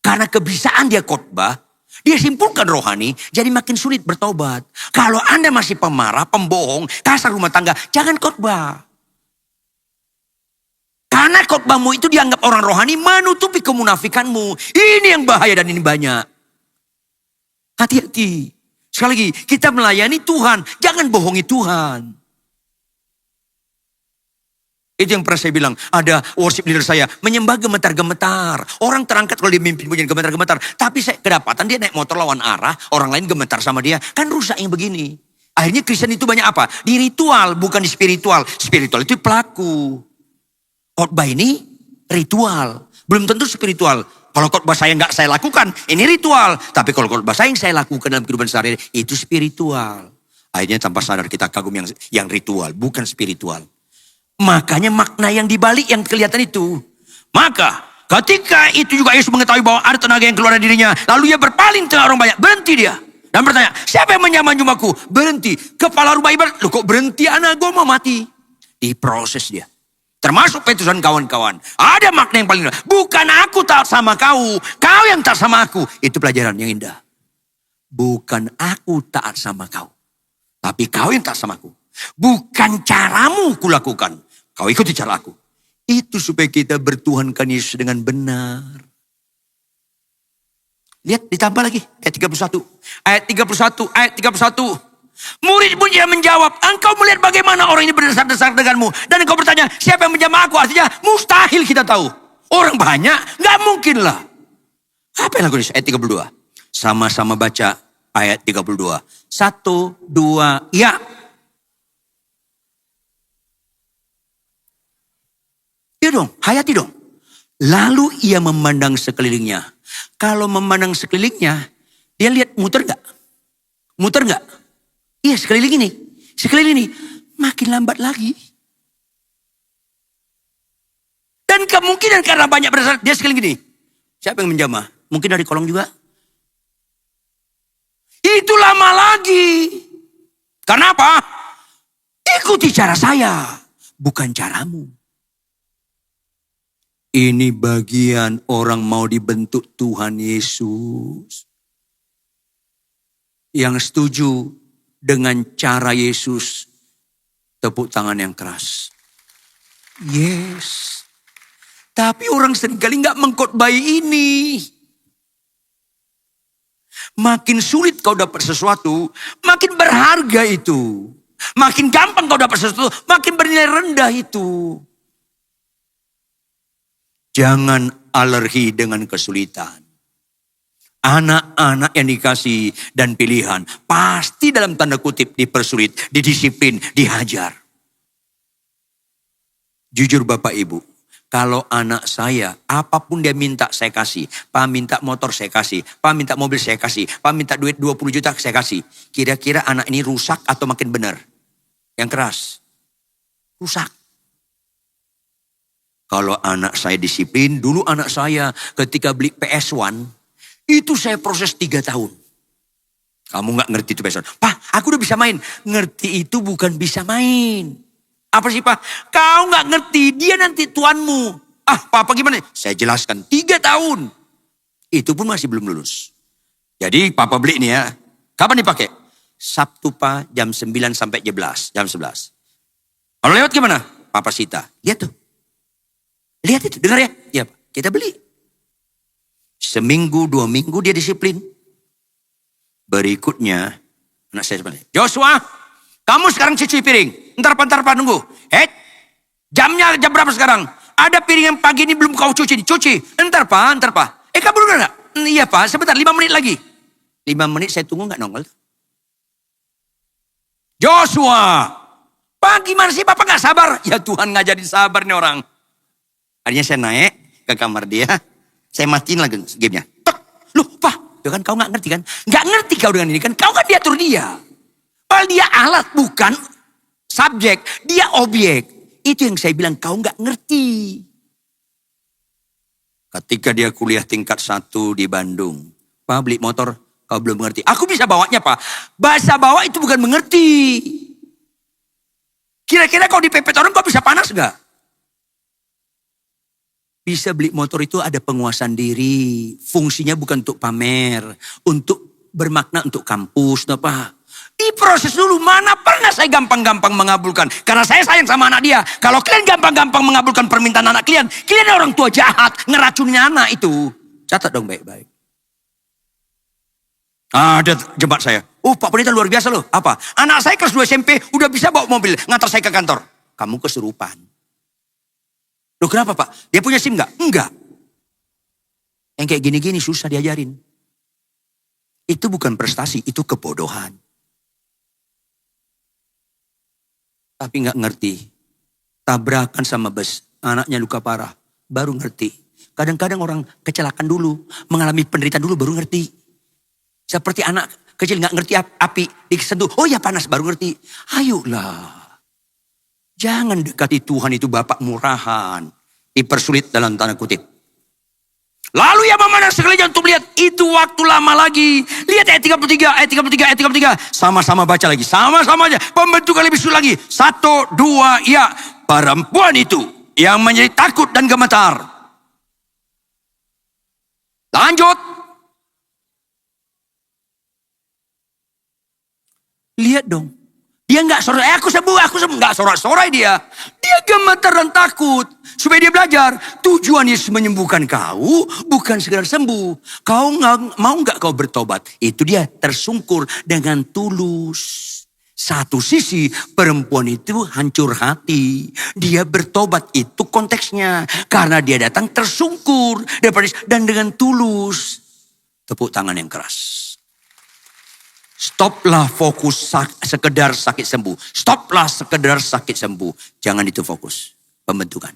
Karena kebiasaan dia khotbah. Dia simpulkan rohani, jadi makin sulit bertobat. Kalau Anda masih pemarah, pembohong, kasar rumah tangga, jangan khotbah. Karena khotbahmu itu dianggap orang rohani menutupi kemunafikanmu. Ini yang bahaya dan ini banyak. Hati-hati. Sekali lagi, kita melayani Tuhan, jangan bohongi Tuhan. Itu yang pernah saya bilang, ada worship leader saya menyembah gemetar-gemetar. Orang terangkat kalau dia mimpin punya gemetar-gemetar. Tapi saya kedapatan dia naik motor lawan arah, orang lain gemetar sama dia. Kan rusak yang begini. Akhirnya Kristen itu banyak apa? Di ritual, bukan di spiritual. Spiritual itu pelaku. Khotbah ini ritual, belum tentu spiritual. Kalau khotbah saya nggak saya lakukan, ini ritual. Tapi kalau khotbah saya yang saya lakukan dalam kehidupan sehari-hari, itu spiritual. Akhirnya tanpa sadar kita kagum yang ritual, bukan spiritual. Makanya makna yang dibalik yang kelihatan itu. Maka ketika itu juga Yesus mengetahui bahwa ada tenaga yang keluar dari dirinya. Lalu ia berpaling tengah orang banyak. Berhenti dia. Dan bertanya, siapa yang menyamar jumaku? Berhenti. Kepala rumah ibadat, loh kok berhenti anak gue mau mati. Diproses dia. Termasuk Petrus dan kawan-kawan. Ada makna yang paling indah. Bukan aku taat sama kau. Kau yang taat sama aku. Itu pelajaran yang indah. Bukan aku taat sama kau. Tapi kau yang taat sama aku. Bukan caramu kulakukan. Kau ikuti cara aku. Itu supaya kita bertuhankan Yesus dengan benar. Lihat ditambah lagi. Ayat 31. Ayat 31. Ayat 31. Murid pun dia menjawab. Engkau melihat bagaimana orang ini berdesar-desar denganmu. Dan engkau bertanya. Siapa yang menjamah aku? Artinya mustahil kita tahu. Orang banyak. Gak mungkin lah. Apa yang lakukan? Ayat 32. Sama-sama baca ayat 32. 1, 2, ya. Ya dong, hayati dong. Lalu ia memandang sekelilingnya. Kalau memandang sekelilingnya, dia lihat muter gak? Muter gak? Iya sekeliling ini. Sekeliling ini. Makin lambat lagi. Dan kemungkinan karena banyak berdasar, dia sekeliling ini. Siapa yang menjamah? Mungkin dari kolong juga. Itu lama lagi. Karena apa? Ikuti cara saya. Bukan caramu. Ini bagian orang mau dibentuk Tuhan Yesus. Yang setuju dengan cara Yesus, tepuk tangan yang keras. Yes. Tapi orang seringkali gak mengkhotbahi ini. Makin sulit kau dapat sesuatu, makin berharga itu. Makin gampang kau dapat sesuatu, makin bernilai rendah itu. Jangan alergi dengan kesulitan. Anak-anak yang dikasih dan pilihan pasti dalam tanda kutip dipersulit, didisiplin, dihajar. Jujur Bapak Ibu, kalau anak saya apapun dia minta saya kasih. Pak minta motor saya kasih, Pak minta mobil saya kasih, Pak minta duit 20 juta saya kasih. Kira-kira anak ini rusak atau makin benar? Yang keras. Rusak. Kalau anak saya disiplin, dulu anak saya ketika beli PS1, itu saya proses 3 tahun. Kamu gak ngerti itu PS1. Pak, aku udah bisa main. Ngerti itu bukan bisa main. Apa sih Pak? Kau gak ngerti, dia nanti tuanmu. Ah, Papa gimana? Saya jelaskan, 3 tahun. Itu pun masih belum lulus. Jadi Papa beli ini ya. Kapan dipakai? Sabtu Pak, jam 9 sampai jam 11. Kalau lewat gimana? Papa sita. Lihat tuh. Lihat itu, dengar ya. Ya, kita beli. Seminggu, 2 minggu dia disiplin. Berikutnya, anak saya sebenarnya. Joshua, kamu sekarang cuci piring. Ntar nunggu. Jamnya jam berapa sekarang? Ada piring yang pagi ini belum kau cuci. Cuci. Ntar Pak. Kamu udah gak? Iya Pak, sebentar 5 menit lagi. 5 menit saya tunggu gak nongol. Joshua, Pak gimana sih Bapak gak sabar? Ya Tuhan ngajarin sabar nih orang. Akhirnya saya naik ke kamar dia. Saya matiin lagi gamenya. Loh Pak, kan kau gak ngerti kan? Gak ngerti kau dengan ini kan? Kau kan diatur dia. Padahal dia alat bukan subjek. Dia objek. Itu yang saya bilang kau gak ngerti. Ketika dia kuliah tingkat 1 di Bandung. Pak beli motor, kau belum mengerti. Aku bisa bawanya Pak. Bahasa bawa itu bukan mengerti. Kira-kira kau dipepet orang kau bisa panas gak? Bisa beli motor itu ada penguasaan diri. Fungsinya bukan untuk pamer. Untuk bermakna untuk kampus. Apa? Diproses dulu. Mana pernah saya gampang-gampang mengabulkan. Karena saya sayang sama anak dia. Kalau kalian gampang-gampang mengabulkan permintaan anak kalian. Kalian orang tua jahat. Ngeracunin anak itu. Catat dong baik-baik. Ada jemaat saya. Oh Pak Pendeta luar biasa loh. Apa? Anak saya kelas 2 SMP udah bisa bawa mobil. Ngantar saya ke kantor. Kamu kesurupan. Loh kenapa Pak? Dia punya SIM nggak? Enggak. Yang kayak gini-gini susah diajarin. Itu bukan prestasi, itu kebodohan. Tapi nggak ngerti. Tabrakan sama bus, anaknya luka parah, baru ngerti. Kadang-kadang orang kecelakaan dulu, mengalami penderitaan dulu baru ngerti. Seperti anak kecil nggak ngerti api, disentuh, oh ya panas baru ngerti. Ayolah. Jangan dekati Tuhan itu Bapak murahan. Dipersulit dalam tanda kutip. Lalu ia memandang sekeliling untuk melihat itu waktu lama lagi. Lihat ayat 33, ayat 33, ayat 33. Sama-sama baca lagi. Sama-sama aja. Pembentukan lebih sulit lagi. 1, 2, ya. Perempuan itu yang menjadi takut dan gemetar. Lanjut. Lihat dong. Dia nggak sorak, aku sembuh, nggak sorak-sorai dia. Dia gemetar dan takut. Supaya dia belajar, tujuan Yesus menyembuhkan kau, bukan sekedar sembuh. Kau mau nggak kau bertobat? Itu dia tersungkur dengan tulus. Satu sisi perempuan itu hancur hati. Dia bertobat, itu konteksnya. Karena dia datang tersungkur dan dengan tulus. Tepuk tangan yang keras. Stoplah fokus sekedar sakit sembuh. Stoplah sekedar sakit sembuh. Jangan itu fokus. Pembentukan.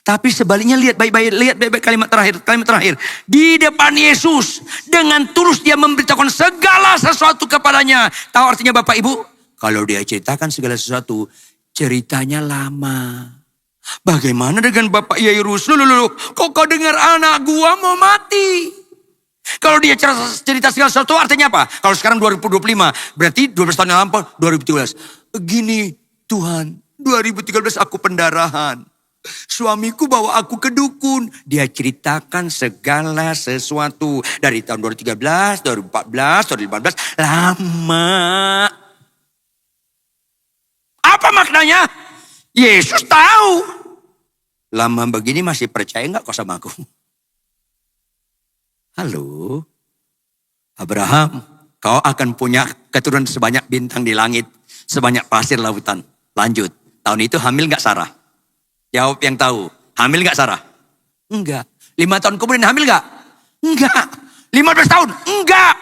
Tapi sebaliknya lihat baik-baik kalimat terakhir. Di depan Yesus. Dengan tulus dia memberitahukan segala sesuatu kepadanya. Tahu artinya Bapak Ibu? Kalau dia ceritakan segala sesuatu. Ceritanya lama. Bagaimana dengan Bapak Yairus? Loh, kok kau dengar anak gua mau mati? Kalau dia cerita segala sesuatu artinya apa? Kalau sekarang 2025 berarti 12 tahun yang lampau 2013. Gini Tuhan, 2013 aku pendarahan. Suamiku bawa aku ke dukun. Dia ceritakan segala sesuatu. Dari tahun 2013, 2014, 2015. Lama. Apa maknanya? Yesus tahu. Lama begini masih percaya gak kau sama aku? Halo, Abraham, kau akan punya keturunan sebanyak bintang di langit, sebanyak pasir lautan. Lanjut, tahun itu hamil gak Sarah? Jawab yang tahu, hamil gak Sarah? Enggak. 5 tahun kemudian hamil gak? Enggak. 15 tahun? Enggak.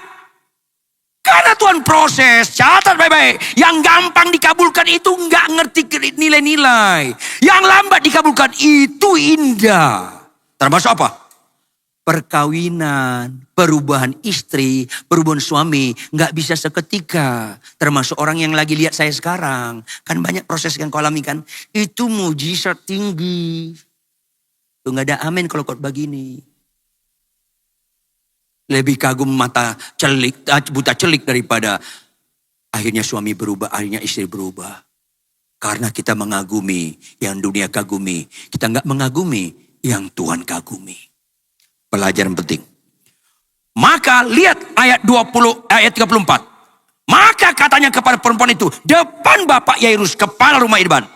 Karena Tuhan proses, catat baik-baik. Yang gampang dikabulkan itu enggak ngerti nilai-nilai. Yang lambat dikabulkan itu indah. Termasuk apa? Perkawinan, perubahan istri, perubahan suami, nggak bisa seketika. Termasuk orang yang lagi lihat saya sekarang, kan banyak proses yang kau alami kan. Itu mujizat tinggi. Tuh nggak ada amin kalau kau begini. Lebih kagum mata celik, buta celik daripada akhirnya suami berubah, akhirnya istri berubah. Karena kita mengagumi yang dunia kagumi, kita nggak mengagumi yang Tuhan kagumi. Pelajaran penting. Maka lihat ayat 34. Maka katanya kepada perempuan itu, depan Bapak Yairus, kepala rumah Iban.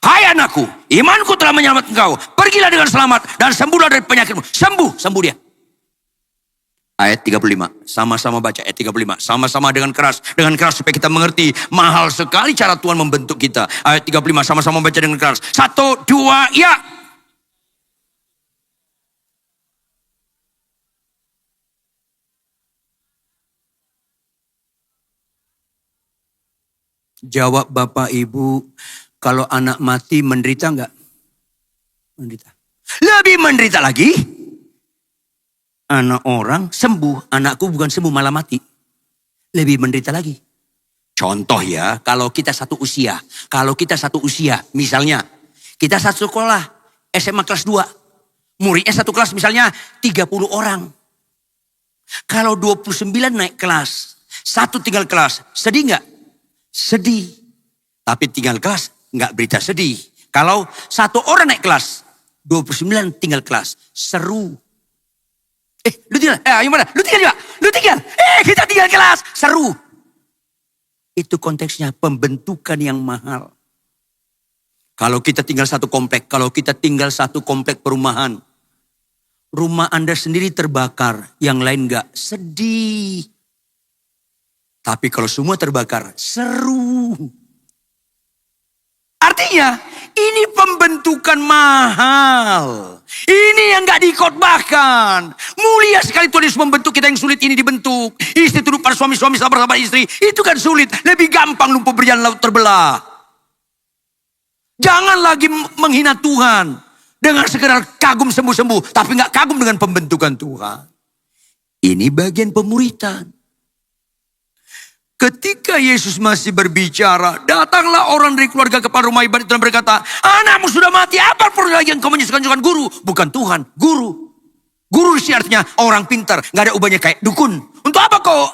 Hai anakku, imanku telah menyelamatkan engkau. Pergilah dengan selamat dan sembuhlah dari penyakitmu. Sembuh dia. Ayat 35, sama-sama baca ayat 35. Sama-sama dengan keras supaya kita mengerti. Mahal sekali cara Tuhan membentuk kita. Ayat 35, sama-sama baca dengan keras. 1, 2, ya. Jawab Bapak Ibu, kalau anak mati menderita enggak? Menderita. Lebih menderita lagi. Anak orang sembuh, anakku bukan sembuh malah mati. Lebih menderita lagi. Contoh ya, kalau kita satu usia. Misalnya kita satu sekolah, SMA kelas 2. Muridnya satu kelas misalnya 30 orang. Kalau 29 naik kelas, satu tinggal kelas, sedih enggak? Sedih. Tapi tinggal kelas nggak berita sedih. Kalau satu orang naik kelas, 29 tinggal kelas. Seru. Lu tinggal. Ayo mana? Lu tinggal juga. Lu tinggal. Kita tinggal kelas. Seru. Itu konteksnya pembentukan yang mahal. Kalau kita tinggal satu komplek. Kalau kita tinggal satu komplek perumahan. Rumah Anda sendiri terbakar. Yang lain enggak. Sedih. Tapi kalau semua terbakar. Seru. Artinya, ini pembentukan mahal. Ini yang gak dikhotbahkan. Mulia sekali Tuhan Yesus membentuk kita yang sulit ini dibentuk. Istri tunduk pada suami, suami sabar sama istri. Itu kan sulit. Lebih gampang lumpuh berjalan laut terbelah. Jangan lagi menghina Tuhan. Dengan sekedar kagum sembuh-sembuh. Tapi gak kagum dengan pembentukan Tuhan. Ini bagian pemuritan. Ketika Yesus masih berbicara, datanglah orang dari keluarga kepala rumah ibadat dan berkata, anakmu sudah mati, apa perlu lagi yang kau menyusukan guru? Bukan Tuhan, guru. Guru sih artinya orang pintar, gak ada ubahnya kayak dukun. Untuk apa kau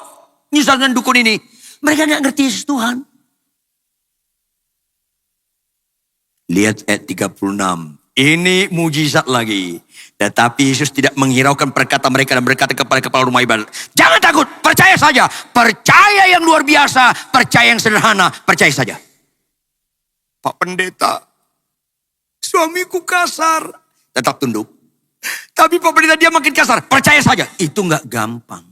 menyusukan dukun ini? Mereka gak ngerti Yesus Tuhan. Lihat ayat 36, ini mujizat lagi. Tetapi Yesus tidak menghiraukan perkataan mereka dan berkata kepada kepala rumah ibadat, jangan takut, percaya saja. Percaya yang luar biasa, percaya yang sederhana, percaya saja. Pak Pendeta, suamiku kasar. Tetap tunduk. Tapi Pak Pendeta dia makin kasar, percaya saja. Itu gak gampang.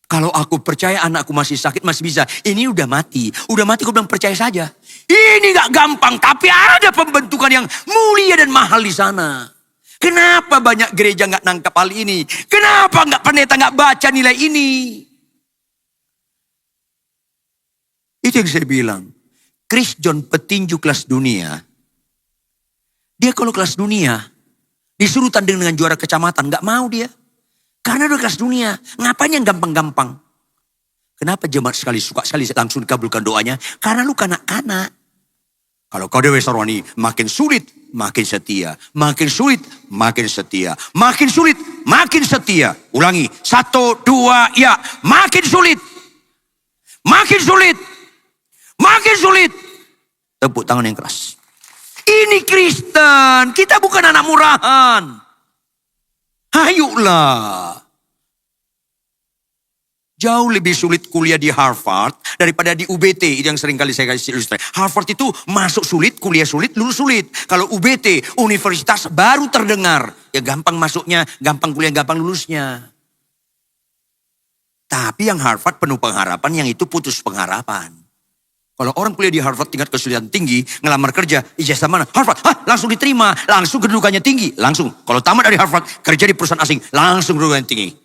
Kalau aku percaya anakku masih sakit, masih bisa. Ini udah mati aku bilang percaya saja. Ini gak gampang, tapi ada pembentukan yang mulia dan mahal di sana. Kenapa banyak gereja gak nangkap hal ini? Kenapa pendeta gak baca nilai ini? Itu yang saya bilang. Chris John petinju kelas dunia. Dia kalau kelas dunia, disuruh tanding dengan juara kecamatan, gak mau dia. Karena udah kelas dunia, ngapain yang gampang-gampang? Kenapa jemaat sekali suka sekali langsung dikabulkan doanya? Karena lu kanak-kanak. Kalau kau Dewi Sarwani, makin sulit, makin setia. Makin sulit, makin setia. Makin sulit, makin setia. Ulangi, 1, 2, ya. Makin sulit. Makin sulit. Makin sulit. Tepuk tangan yang keras. Ini Kristen, kita bukan anak murahan. Ayolah. Jauh lebih sulit kuliah di Harvard daripada di UBT. Itu yang sering kali saya kasih ilustrasi. Harvard itu masuk sulit, kuliah sulit, lulus sulit. Kalau UBT, universitas baru terdengar. Ya gampang masuknya, gampang kuliah, gampang lulusnya. Tapi yang Harvard penuh pengharapan, yang itu putus pengharapan. Kalau orang kuliah di Harvard tingkat kesulitan tinggi, ngelamar kerja, ijazah mana? Harvard, langsung diterima, langsung kedudukannya tinggi. Langsung, kalau tamat dari Harvard, kerja di perusahaan asing, langsung kedudukannya tinggi.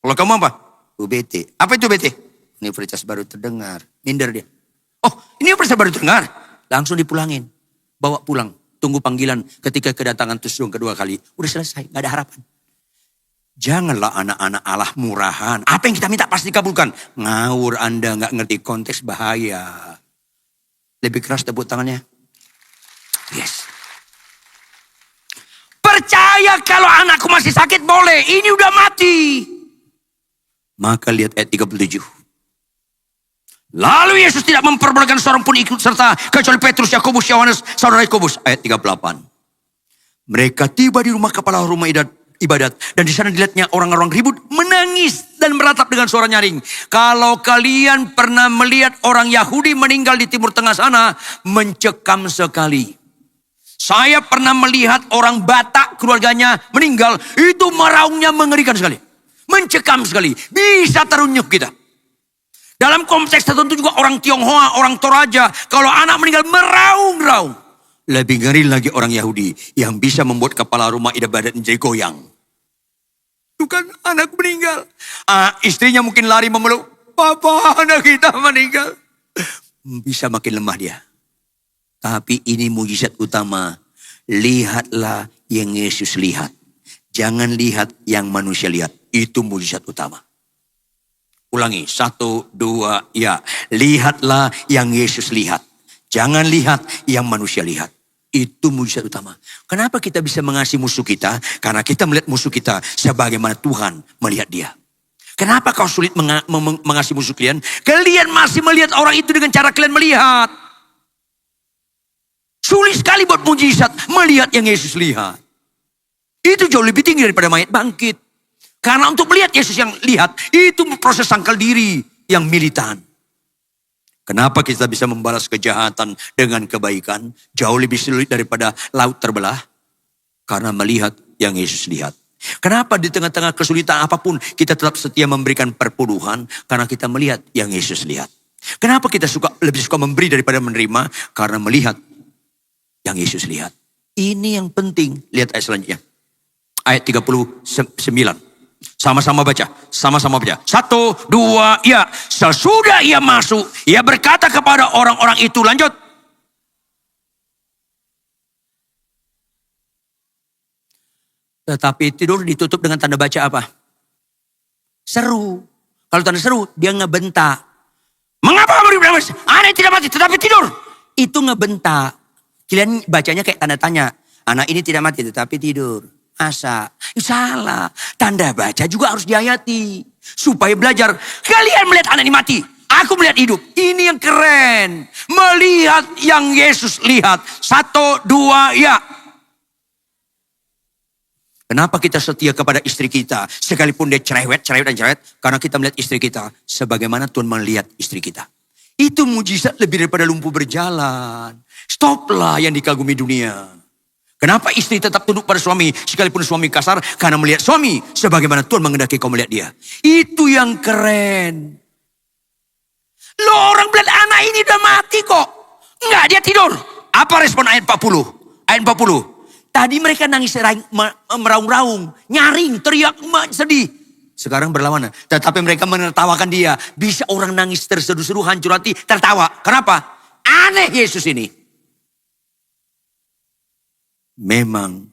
Kalau kamu apa? UBT. Apa itu UBT? Universitas baru terdengar. Minder dia. Oh, ini universitas baru terdengar. Langsung dipulangin. Bawa pulang. Tunggu panggilan ketika kedatangan tusung kedua kali. Udah selesai, gak ada harapan. Janganlah anak-anak Allah murahan. Apa yang kita minta pasti dikabulkan. Ngawur Anda, gak ngerti konteks, bahaya. Lebih keras tepuk tangannya. Yes. Percaya kalau anakku masih sakit boleh. Ini udah mati. Maka lihat ayat 37. Lalu Yesus tidak memperbolehkan seorang pun ikut serta kecuali Petrus, Yakobus, Yohanes, saudara Yakobus. Ayat 38. Mereka tiba di rumah kepala rumah ibadat. Dan di sana dilihatnya orang-orang ribut, menangis dan meratap dengan suara nyaring. Kalau kalian pernah melihat orang Yahudi meninggal di Timur Tengah sana, mencekam sekali. Saya pernah melihat orang Batak keluarganya meninggal, itu meraungnya mengerikan sekali. Mencekam sekali. Bisa terunyuk kita. Dalam konteks tertentu juga orang Tionghoa, orang Toraja. Kalau anak meninggal meraung-raung. Lebih ngeri lagi orang Yahudi. Yang bisa membuat kepala rumah ibadat menjadi goyang. Itu kan anak meninggal. Istrinya mungkin lari memeluk. Papa, anak kita meninggal. Bisa makin lemah dia. Tapi ini mujizat utama. Lihatlah yang Yesus lihat. Jangan lihat yang manusia lihat. Itu mujizat utama. Ulangi, 1, 2, ya. Lihatlah yang Yesus lihat. Jangan lihat yang manusia lihat. Itu mujizat utama. Kenapa kita bisa mengasihi musuh kita? Karena kita melihat musuh kita sebagaimana Tuhan melihat dia. Kenapa kau sulit mengasihi musuh kalian? Kalian masih melihat orang itu dengan cara kalian melihat. Sulit sekali buat mujizat melihat yang Yesus lihat. Itu jauh lebih tinggi daripada mayat bangkit. Karena untuk melihat Yesus yang lihat, itu proses sangkal diri yang militan. Kenapa kita bisa membalas kejahatan dengan kebaikan? Jauh lebih sulit daripada laut terbelah. Karena melihat yang Yesus lihat. Kenapa di tengah-tengah kesulitan apapun kita tetap setia memberikan perpuluhan? Karena kita melihat yang Yesus lihat. Kenapa kita lebih suka memberi daripada menerima? Karena melihat yang Yesus lihat. Ini yang penting. Lihat ayat selanjutnya. Ayat 39. Sama-sama baca. Sama-sama baca. 1, 2, ya. Sesudah ia masuk, ia berkata kepada orang-orang itu, lanjut. Tetapi tidur ditutup dengan tanda baca apa? Seru. Kalau tanda seru, dia ngebentak. Mengapa kamu dibilang anak tidak mati tetapi tidur? Itu ngebentak. Kalian bacanya kayak tanda tanya. Anak ini tidak mati tetapi tidur. Asa. Salah. Tanda baca juga harus dihayati. Supaya belajar. Kalian melihat anak ini mati. Aku melihat hidup. Ini yang keren. Melihat yang Yesus lihat. 1, 2, ya. Kenapa kita setia kepada istri kita? Sekalipun dia cerewet. Karena kita melihat istri kita. Sebagaimana Tuhan melihat istri kita. Itu mujizat lebih daripada lumpuh berjalan. Stoplah yang dikagumi dunia. Kenapa istri tetap tunduk pada suami? Sekalipun suami kasar. Karena melihat suami. Sebagaimana Tuhan menghendaki kau melihat dia. Itu yang keren. Lo orang bilang anak ini udah mati kok. Enggak, dia tidur. Apa respon ayat 40? Ayat 40. Tadi mereka nangis meraung-raung, nyaring, teriak, sedih. Sekarang berlawanan. Tetapi mereka menertawakan dia. Bisa orang nangis terseduh-seduh, hancur hati, tertawa. Kenapa? Aneh Yesus ini. Memang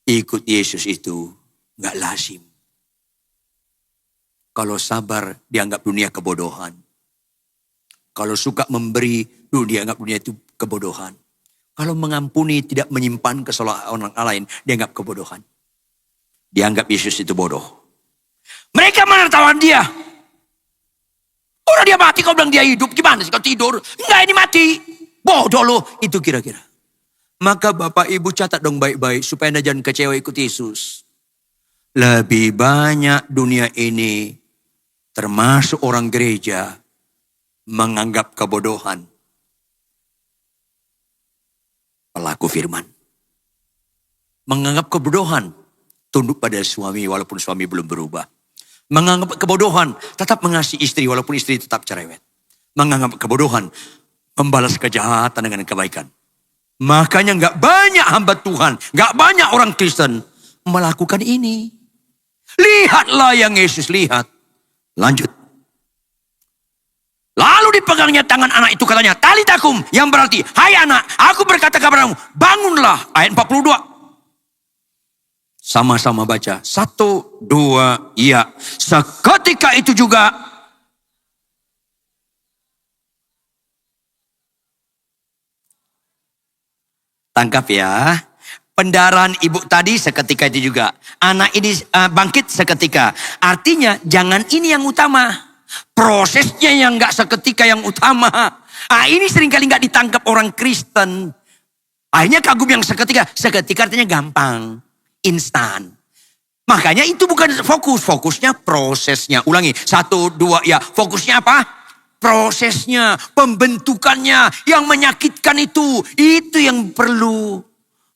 ikut Yesus itu gak lazim. Kalau sabar dianggap dunia kebodohan. Kalau suka memberi, dianggap dunia itu kebodohan. Kalau mengampuni tidak menyimpan kesalahan orang lain, dianggap kebodohan. Dianggap Yesus itu bodoh. Mereka menertawakan dia. Orang dia mati, kau bilang dia hidup. Gimana sih kau tidur? Enggak, ini mati. Bodoh loh. Itu kira-kira. Maka Bapak Ibu catat dong baik-baik. Supaya Anda jangan kecewa ikut Yesus. Lebih banyak dunia ini, termasuk orang gereja, menganggap kebodohan pelaku firman. Menganggap kebodohan tunduk pada suami walaupun suami belum berubah. Menganggap kebodohan tetap mengasihi istri walaupun istri tetap cerewet. Menganggap kebodohan membalas kejahatan dengan kebaikan. Makanya gak banyak hamba Tuhan, gak banyak orang Kristen melakukan ini. Lihatlah yang Yesus lihat. Lanjut. Lalu dipegangnya tangan anak itu, katanya, talitakum, yang berarti, hai anak, aku berkata kepadamu, bangunlah. Ayat 42. Sama-sama baca. 1, 2, ya. Seketika itu juga. Tangkap ya. Pendarahan ibu tadi seketika itu juga. Anak ini bangkit seketika. Artinya jangan ini yang utama. Prosesnya yang gak seketika yang utama. Ini seringkali gak ditangkap orang Kristen. Akhirnya kagum yang seketika. Seketika artinya gampang. Instan. Makanya itu bukan fokus. Fokusnya prosesnya. Ulangi. 1, 2, ya. Fokusnya apa? Prosesnya. Pembentukannya. Yang menyakitkan itu. Itu yang perlu.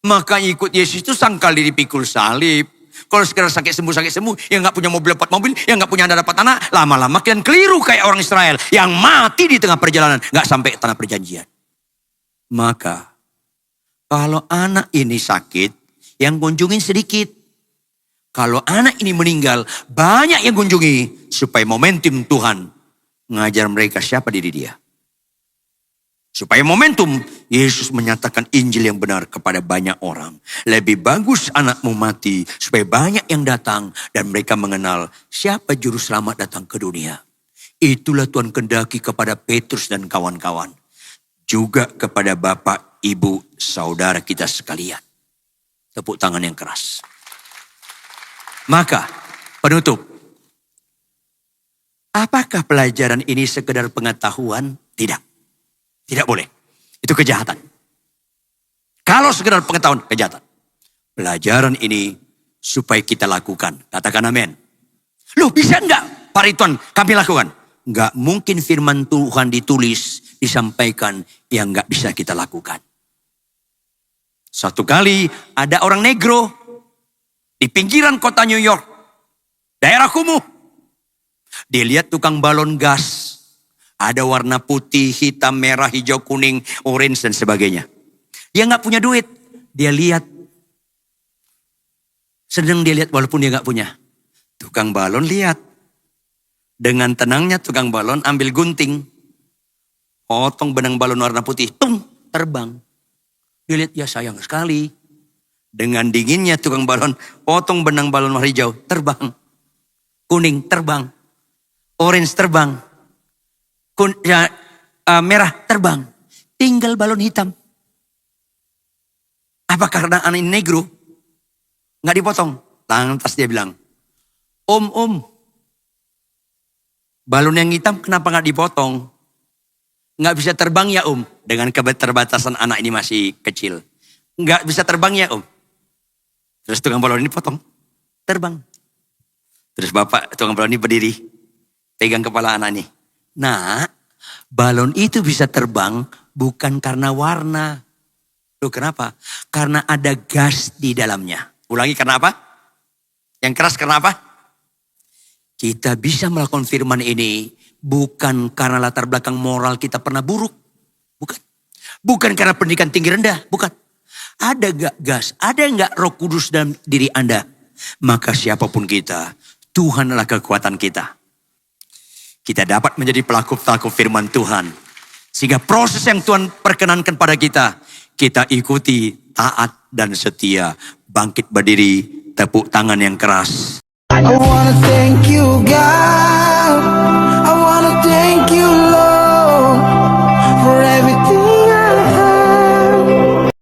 Makanya ikut Yesus itu sangkal dipikul salib. Kalau sekarang sakit sembuh, yang gak punya mobil dapat mobil, yang gak punya anak dapat anak, lama-lama kalian keliru kayak orang Israel yang mati di tengah perjalanan, gak sampai tanah perjanjian. Maka kalau anak ini sakit, yang kunjungin sedikit. Kalau anak ini meninggal, banyak yang kunjungi supaya momentum Tuhan mengajar mereka siapa diri dia. Supaya momentum Yesus menyatakan Injil yang benar kepada banyak orang. Lebih bagus anakmu mati supaya banyak yang datang dan mereka mengenal siapa juru selamat datang ke dunia. Itulah Tuhan kehendaki kepada Petrus dan kawan-kawan. Juga kepada Bapak, Ibu, Saudara kita sekalian. Tepuk tangan yang keras. Maka penutup. Apakah pelajaran ini sekedar pengetahuan? Tidak. Tidak boleh. Itu kejahatan. Kalau sekedar pengetahuan, kejahatan. Pelajaran ini supaya kita lakukan. Katakan amin. Loh, bisa enggak Pak Ridwan kami lakukan? Enggak mungkin firman Tuhan ditulis, disampaikan yang enggak bisa kita lakukan. Satu kali ada orang negro di pinggiran kota New York, daerah kumuh. Dia lihat tukang balon gas. Ada warna putih, hitam, merah, hijau, kuning, orange dan sebagainya. Dia nggak punya duit. Dia lihat. Sedang dia lihat walaupun dia nggak punya. Tukang balon lihat. Dengan tenangnya tukang balon ambil gunting. Potong benang balon warna putih. Tung, terbang. Dia lihat, ya sayang sekali. Dengan dinginnya tukang balon, potong benang balon warna hijau, terbang. Kuning, terbang. Orange, terbang. Merah, terbang. Tinggal balon hitam. Apa karena anak ini negro? Nggak dipotong. Lantas dia bilang, Om, balon yang hitam kenapa nggak dipotong? Nggak bisa terbang ya Om. Dengan keterbatasan anak ini masih kecil. Nggak bisa terbang ya Om. Terus tukang balon ini potong. Terbang. Terus bapak tukang balon ini berdiri. Pegang kepala anak ini. Nah, balon itu bisa terbang bukan karena warna. Loh kenapa? Karena ada gas di dalamnya. Ulangi, karena apa? Yang keras karena apa? Kita bisa melakukan firman ini bukan karena latar belakang moral kita pernah buruk. Bukan. Bukan karena pendidikan tinggi rendah. Bukan. Ada gak gas? Ada gak Roh Kudus dalam diri Anda? Maka siapapun kita, Tuhan adalah kekuatan kita. Kita dapat menjadi pelaku-pelaku firman Tuhan. Sehingga proses yang Tuhan perkenankan pada kita, kita ikuti taat dan setia. Bangkit berdiri, tepuk tangan yang keras. I wanna thank you, God.